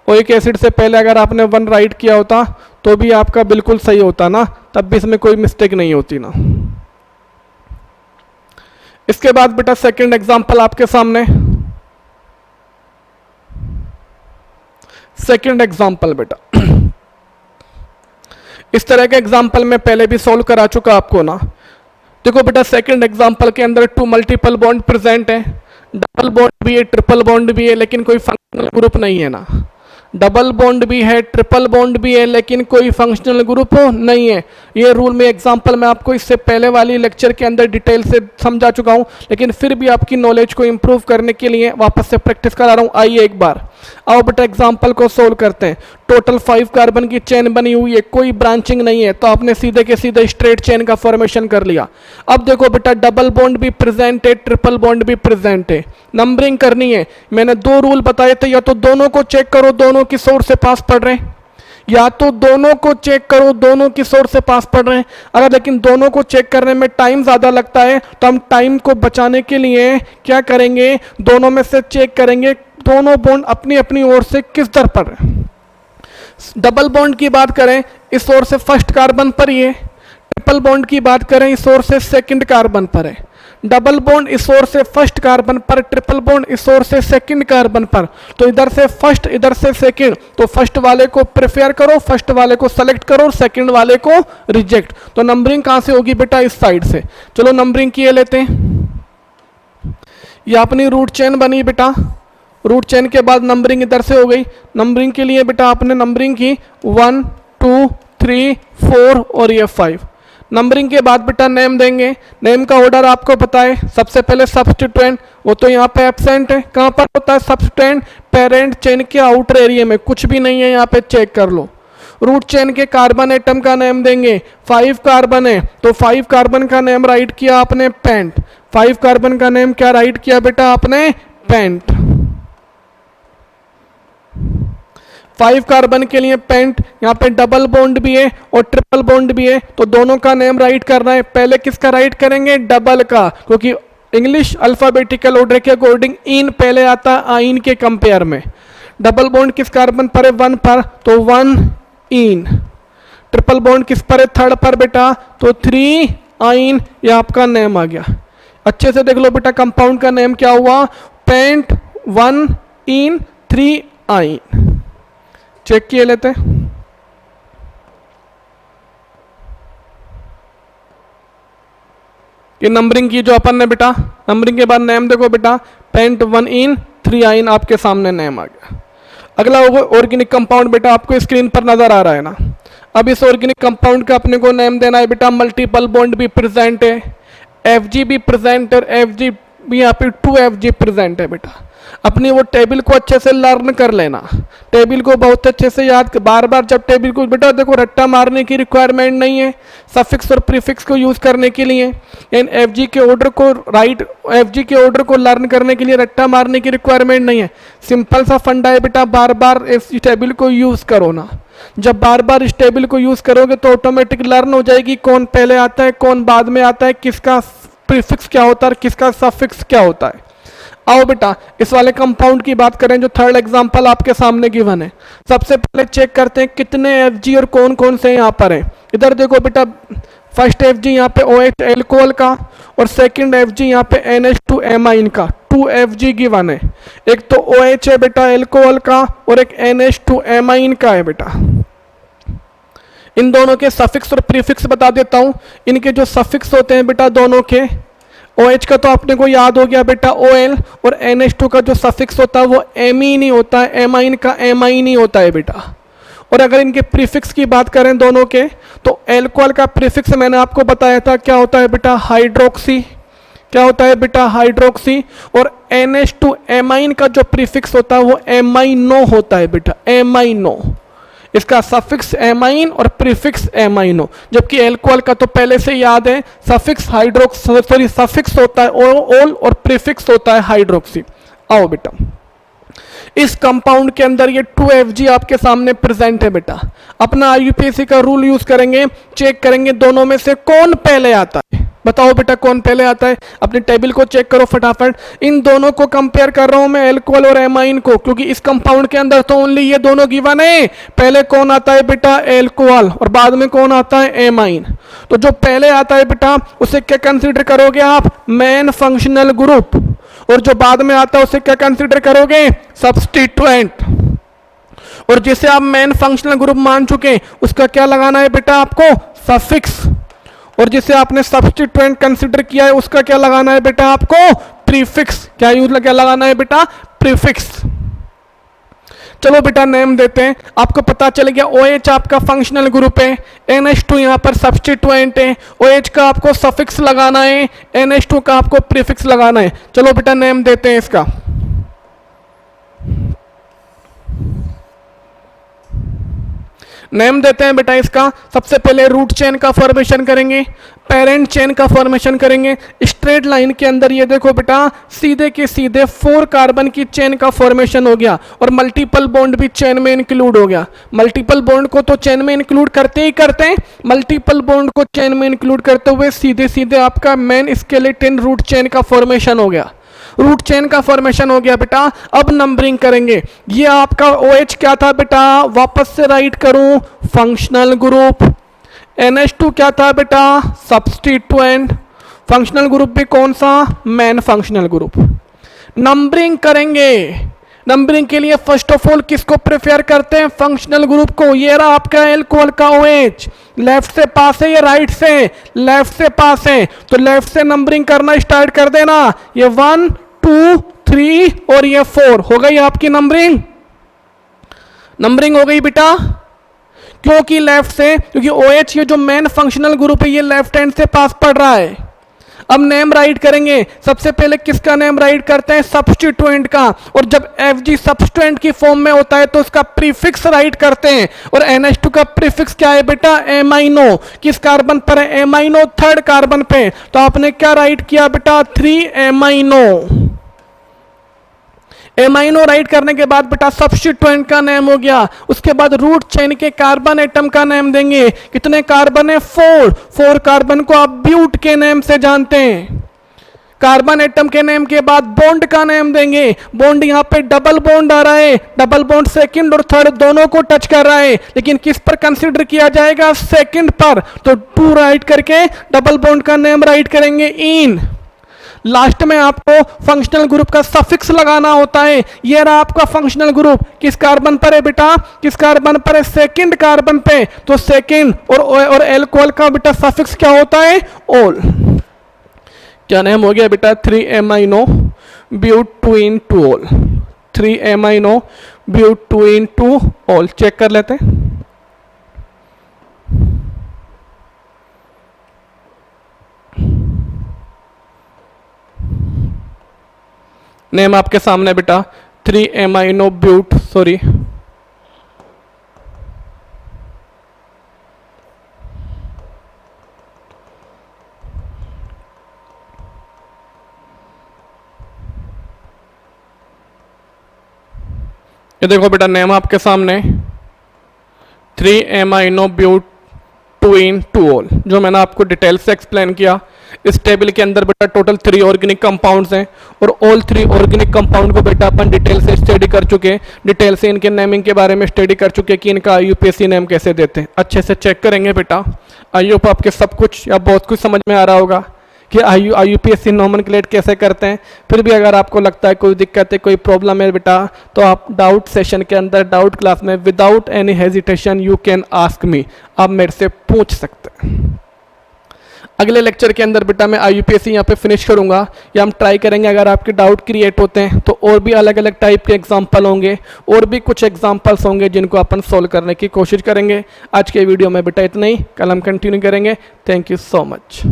ओइक एसिड से पहले अगर आपने 1 राइट किया होता तो भी आपका बिल्कुल सही होता ना, तब भी इसमें कोई मिस्टेक नहीं होती ना। इसके बाद बेटा सेकंड एग्जांपल आपके सामने। सेकंड एग्जांपल बेटा, इस तरह के एग्जांपल मैं पहले भी सॉल्व करा चुका आपको ना। देखो बेटा सेकंड एग्जांपल के अंदर 2 मल्टीपल बॉन्ड प्रेजेंट है, डबल बॉन्ड भी है, ट्रिपल बॉन्ड भी है, लेकिन कोई फंक्शनल ग्रुप नहीं है ना। डबल बॉन्ड भी है, ट्रिपल बॉन्ड भी है, लेकिन कोई फंक्शनल ग्रुप नहीं है। ये रूल में एग्जांपल मैं आपको इससे पहले वाली लेक्चर के अंदर डिटेल से समझा चुका हूं, लेकिन फिर भी आपकी नॉलेज को इंप्रूव करने के लिए वापस से प्रैक्टिस करा रहा हूं। आइए एक बार आओ बेटा एग्जांपल को सोल्व करते हैं। टोटल 5 कार्बन की चेन बनी हुई है, कोई ब्रांचिंग नहीं है, तो आपने सीधे के सीधे स्ट्रेट चेन का फॉर्मेशन कर लिया। अब देखो बेटा डबल बॉन्ड भी प्रेजेंट है, ट्रिपल बॉन्ड भी प्रेजेंट है, नंबरिंग करनी है। मैंने 2 रूल बताए थे, या तो दोनों को चेक करो दोनों की सोर्स से पास पड़ रहे हैं, या तो दोनों को चेक करो दोनों की सोर्स से पास पड़ रहे हैं। अगर लेकिन दोनों को चेक करने में टाइम ज्यादा लगता है तो हम टाइम को बचाने के लिए क्या करेंगे, दोनों में से चेक करेंगे दोनों बॉन्ड अपनी अपनी ओर से किस दर पर है। डबल बॉन्ड की बात करें, इस ओर से फर्स्ट कार्बन पर ही है। ट्रिपल बॉन्ड की बात करें, इस ओर से सेकंड कार्बन पर है। डबल बॉन्ड इस ओर से फर्स्ट कार्बन पर, ट्रिपल बॉन्ड इस ओर से सेकंड कार्बन पर। तो इधर से फर्स्ट इधर से सेकंड, तो फर्स्ट वाले को प्रेफर करो, फर्स्ट वाले को सेलेक्ट करो और सेकंड वाले को रिजेक्ट। तो नंबरिंग कहां से होगी बेटा, इस साइड से। चलो नंबरिंग किए लेते हैं। ये अपनी रूट चेन बनी बेटा, रूट चेन के बाद नंबरिंग इधर से हो गई। नंबरिंग के लिए बेटा आपने नंबरिंग की 1 2 3 4 और ये 5। नंबरिंग के बाद बेटा नेम देंगे। नेम का ऑर्डर आपको पता है, सबसे पहले सब्स्टिट्यूएंट, वो तो यहाँ पे एब्सेंट है। कहाँ पर होता है सब्स्टिट्यूएंट, पेरेंट चेन के आउटर एरिया में, कुछ भी नहीं है यहाँ पे, चेक कर लो। रूट चेन के कार्बन एटम का नेम देंगे। 5 कार्बन है तो 5 कार्बन का नेम राइट किया आपने पेंट। 5 कार्बन का नेम क्या राइट किया बेटा आपने, पेंट। 5 कार्बन के लिए पेंट। यहाँ पे डबल बॉन्ड भी है और ट्रिपल बॉन्ड भी है, तो दोनों का नेम राइट करना है। पहले किसका राइट करेंगे, डबल का, क्योंकि इंग्लिश अल्फाबेटिकल ऑर्डर के अकॉर्डिंग इन पहले आता है आइन के कंपेयर में। डबल बॉन्ड किस कार्बन पर है? 1 पर, तो 1 इन। ट्रिपल बॉन्ड किस पर है? 3rd पर बेटा, तो 3 आइन। ये आपका नेम आ गया। अच्छे से देख लो बेटा, कंपाउंड का नेम क्या हुआ? पेंट 1 इन 3 आइन। चेक किए लेते हैं। ये नंबरिंग की जो अपन ने बेटा, नंबरिंग के बाद नेम देखो बेटा, पेंट 1 इन 3 आइन आपके सामने नेम आ गया। अगला होगा ऑर्गेनिक कंपाउंड। बेटा आपको स्क्रीन पर नजर आ रहा है ना। अब इस ऑर्गेनिक कंपाउंड का अपने को नेम देना है बेटा, मल्टीपल बॉन्ड भी प्रेजेंट है, एफजी भी प्रेजेंट है, एफजी भी यहाँ पे 2FG प्रेजेंट है बेटा। अपनी वो टेबल को अच्छे से लर्न कर लेना, टेबल को बहुत अच्छे से याद, बार बार जब टेबल को बेटा देखो रट्टा मारने की रिक्वायरमेंट नहीं है, सफिक्स और प्रीफिक्स को यूज करने के लिए, इन एफजी के ऑर्डर को एफजी के ऑर्डर को लर्न करने के लिए रट्टा मारने की रिक्वायरमेंट नहीं है। सिंपल सा फंडा है बेटा, बार बार इस टेबल को यूज करो ना। जब बार बार इस टेबल को यूज करोगे तो ऑटोमेटिक लर्न हो जाएगी कौन पहले आता है, कौन बाद में आता है, किसका प्रीफिक्स क्या होता है और किसका सफिक्स क्या होता है। आओ बेटा इस वाले कंपाउंड की बात करें जो 3rd एग्जांपल आपके सामने गिवन है। सबसे पहले चेक करते हैं कितने एफजी और कौन कौन से यहाँ पर हैं। इधर देखो बेटा, फर्स्ट एफजी यहाँ पे OH एल्कोहल का और सेकंड एफजी यहाँ पे NH2 एमाइन का, 2 FG गिवन है। एक तो OH है बेटा एल्कोहल का और एक NH2 एमाइन का है बेटा। इन दोनों के सफिक्स और प्रीफिक्स बता देता हूं। इनके जो सफिक्स होते हैं बेटा दोनों के, OH का तो अपने को याद हो गया बेटा OL, और NH2 का जो सफिक्स होता है वो एमीन ही होता है, एमाइन का एमाइन ही होता है बेटा। और अगर इनके प्रीफिक्स की बात करें दोनों के, तो एल्कोहल का प्रीफिक्स मैंने आपको बताया था क्या होता है बेटा, हाइड्रोक्सी। क्या होता है बेटा, हाइड्रोक्सी। और NH2 एमाइन का जो प्रीफिक्स होता है वो एमाइनो होता है बेटा, एमाइनो। इसका सफिक्स एमाइन और प्रीफिक्स एमाइनो। जबकि एल्कोहल का तो पहले से याद है, सफिक्स हाइड्रोक्स सॉरी सफिक्स होता है ओल और प्रीफिक्स होता है हाइड्रोक्सी। आओ बेटा इस कंपाउंड के अंदर ये 2FG आपके सामने प्रेजेंट है बेटा। अपना IUPAC का रूल यूज करेंगे, चेक करेंगे दोनों में से कौन पहले आता है। बताओ बेटा कौन पहले आता है, अपनी टेबल को चेक करो फटाफट। इन दोनों को कंपेयर कर रहा हूं मैं, एल्कोहल और एमाइन को, क्योंकि इस कंपाउंड के अंदर तो ओनली ये दोनों गिवन है। पहले कौन आता है बेटा, एल्कोहल, और बाद में कौन आता है, एमाइन। तो जो पहले आता है बेटा उसे क्या कंसिडर करोगे आप, मेन फंक्शनल ग्रुप, और जो बाद में आता है उसे क्या कंसिडर करोगे, सब्स्टिट्यूएंट। और जिसे आप मेन फंक्शनल ग्रुप मान चुके उसका क्या लगाना है बेटा आपको, सफिक्स। और जिसे आपने सब्स्टिट्यूएंट कंसिडर किया है उसका क्या लगाना है बेटा आपको, प्रीफिक्स। क्या लगाना है बेटा, प्रीफिक्स। चलो बेटा नेम देते हैं। आपको पता चल गया OH आपका फंक्शनल ग्रुप है, NH2 यहाँ पर सब्स्टिट्यूएंट है, OH का आपको सफिक्स लगाना है, NH2 का आपको प्रीफिक्स लगाना है। चलो बेटा नेम देते हैं इसका। नेम देते हैं बेटा इसका। सबसे पहले रूट चेन का फॉर्मेशन करेंगे, पेरेंट चेन का फॉर्मेशन करेंगे। स्ट्रेट लाइन के अंदर ये देखो बेटा सीधे के सीधे 4 कार्बन की चेन का फॉर्मेशन हो गया, और मल्टीपल बॉन्ड भी चेन में इंक्लूड हो गया। मल्टीपल बॉन्ड को तो चेन में इंक्लूड करते ही करते हैं, मल्टीपल बॉन्ड को चेन में इंक्लूड करते हुए सीधे सीधे आपका मेन स्केलेटन रूट चेन का फॉर्मेशन हो गया। रूट चेन का फॉर्मेशन हो गया बेटा। अब नंबरिंग करेंगे। ये आपका OH क्या था बेटा, वापस से राइट करूं, फंक्शनल ग्रुप। NH2 क्या था बेटा, सब्स्टिट्यूएंट। फंक्शनल ग्रुप भी कौन सा, मेन फंक्शनल ग्रुप। नंबरिंग करेंगे। नंबरिंग के लिए फर्स्ट ऑफ ऑल किसको प्रेफर करते हैं, फंक्शनल ग्रुप को। ये रहा आपका एल्कोहल का OH, लेफ्ट से पास है या राइट से, लेफ्ट से पास है, तो लेफ्ट से नंबरिंग करना स्टार्ट कर देना। ये 1 2 3 और ये 4 हो गई आपकी नंबरिंग। नंबरिंग हो गई बेटा, क्योंकि लेफ्ट से, क्योंकि OH ये जो मेन फंक्शनल ग्रुप है ये लेफ्ट हैंड से पास पड़ रहा है। अब नेम राइट करेंगे। सबसे पहले किसका नेम राइट करते हैं, सब्स्टिट्यूएंट का। और जब FG सब्स्टिट्यूएंट की फॉर्म में होता है तो उसका प्रीफिक्स राइट करते हैं। और NH2 का प्रीफिक्स क्या है बेटा, एमाइनो। किस कार्बन पर है, एमाइनो, 3rd कार्बन पे। तो आपने क्या राइट किया बेटा, 3 एमाइनो। एमाइनो राइट करने के बाद बेटा सब्स्टिट्यूएंट का नेम हो गया। उसके बाद रूट चेन के कार्बन एटम का नेम देंगे। कितने कार्बन है, 4 कार्बन को आप ब्यूट के नेम से जानते हैं। कार्बन एटम के नेम के बाद बॉन्ड का नेम देंगे। बॉन्ड यहाँ पे डबल बॉन्ड आ रहा है, डबल बॉन्ड सेकंड और थर्ड दोनों को टच कर रहा है, लेकिन किस पर कंसीडर किया जाएगा? सेकंड पर। तो 2 राइट करके डबल बॉन्ड का नेम राइट करेंगे इन। लास्ट में आपको फंक्शनल ग्रुप का सफिक्स लगाना होता है। ये रहा आपका फंक्शनल ग्रुप। किस कार्बन पर है बेटा? किस कार्बन पर है? सेकंड कार्बन पे। तो सेकंड और एल्कोहल का बेटा सफिक्स क्या होता है? ओल। क्या नेम हो गया बेटा? 3-amino butene 2-ol। 3-amino butene 2-ol। Check कर लेते हैं। नेम आपके सामने बेटा 3-amino but, सॉरी, ये देखो बेटा नेम आपके सामने 3-amino butene 2-ol, जो मैंने आपको डिटेल से एक्सप्लेन किया। इस टेबल के अंदर बेटा टोटल 3 ऑर्गेनिक कंपाउंड्स हैं और ऑल 3 ऑर्गेनिक कंपाउंड को बेटा अपन डिटेल से स्टडी कर चुके, डिटेल से इनके नेमिंग के बारे में स्टडी कर चुके कि इनका IUPAC नेम कैसे देते हैं। अच्छे से चेक करेंगे बेटा। आई होप आपके सब कुछ या बहुत कुछ समझ में आ रहा होगा कि IUPAC नॉमेनक्लेट कैसे करते हैं। फिर भी अगर आपको लगता है कोई दिक्कत है, कोई प्रॉब्लम है बेटा, तो आप डाउट सेशन के अंदर, डाउट क्लास में without any hesitation you can ask me, आप मेरे से पूछ सकते हैं। अगले लेक्चर के अंदर बेटा मैं IUPAC यहाँ पे फिनिश करूँगा, या हम ट्राई करेंगे अगर आपके डाउट क्रिएट होते हैं तो और भी अलग अलग टाइप के एग्जाम्पल होंगे, और भी कुछ एग्जाम्पल्स होंगे जिनको अपन सॉल्व करने की कोशिश करेंगे। आज के वीडियो में बेटा इतना ही, कल हम कंटिन्यू करेंगे। Thank you so much.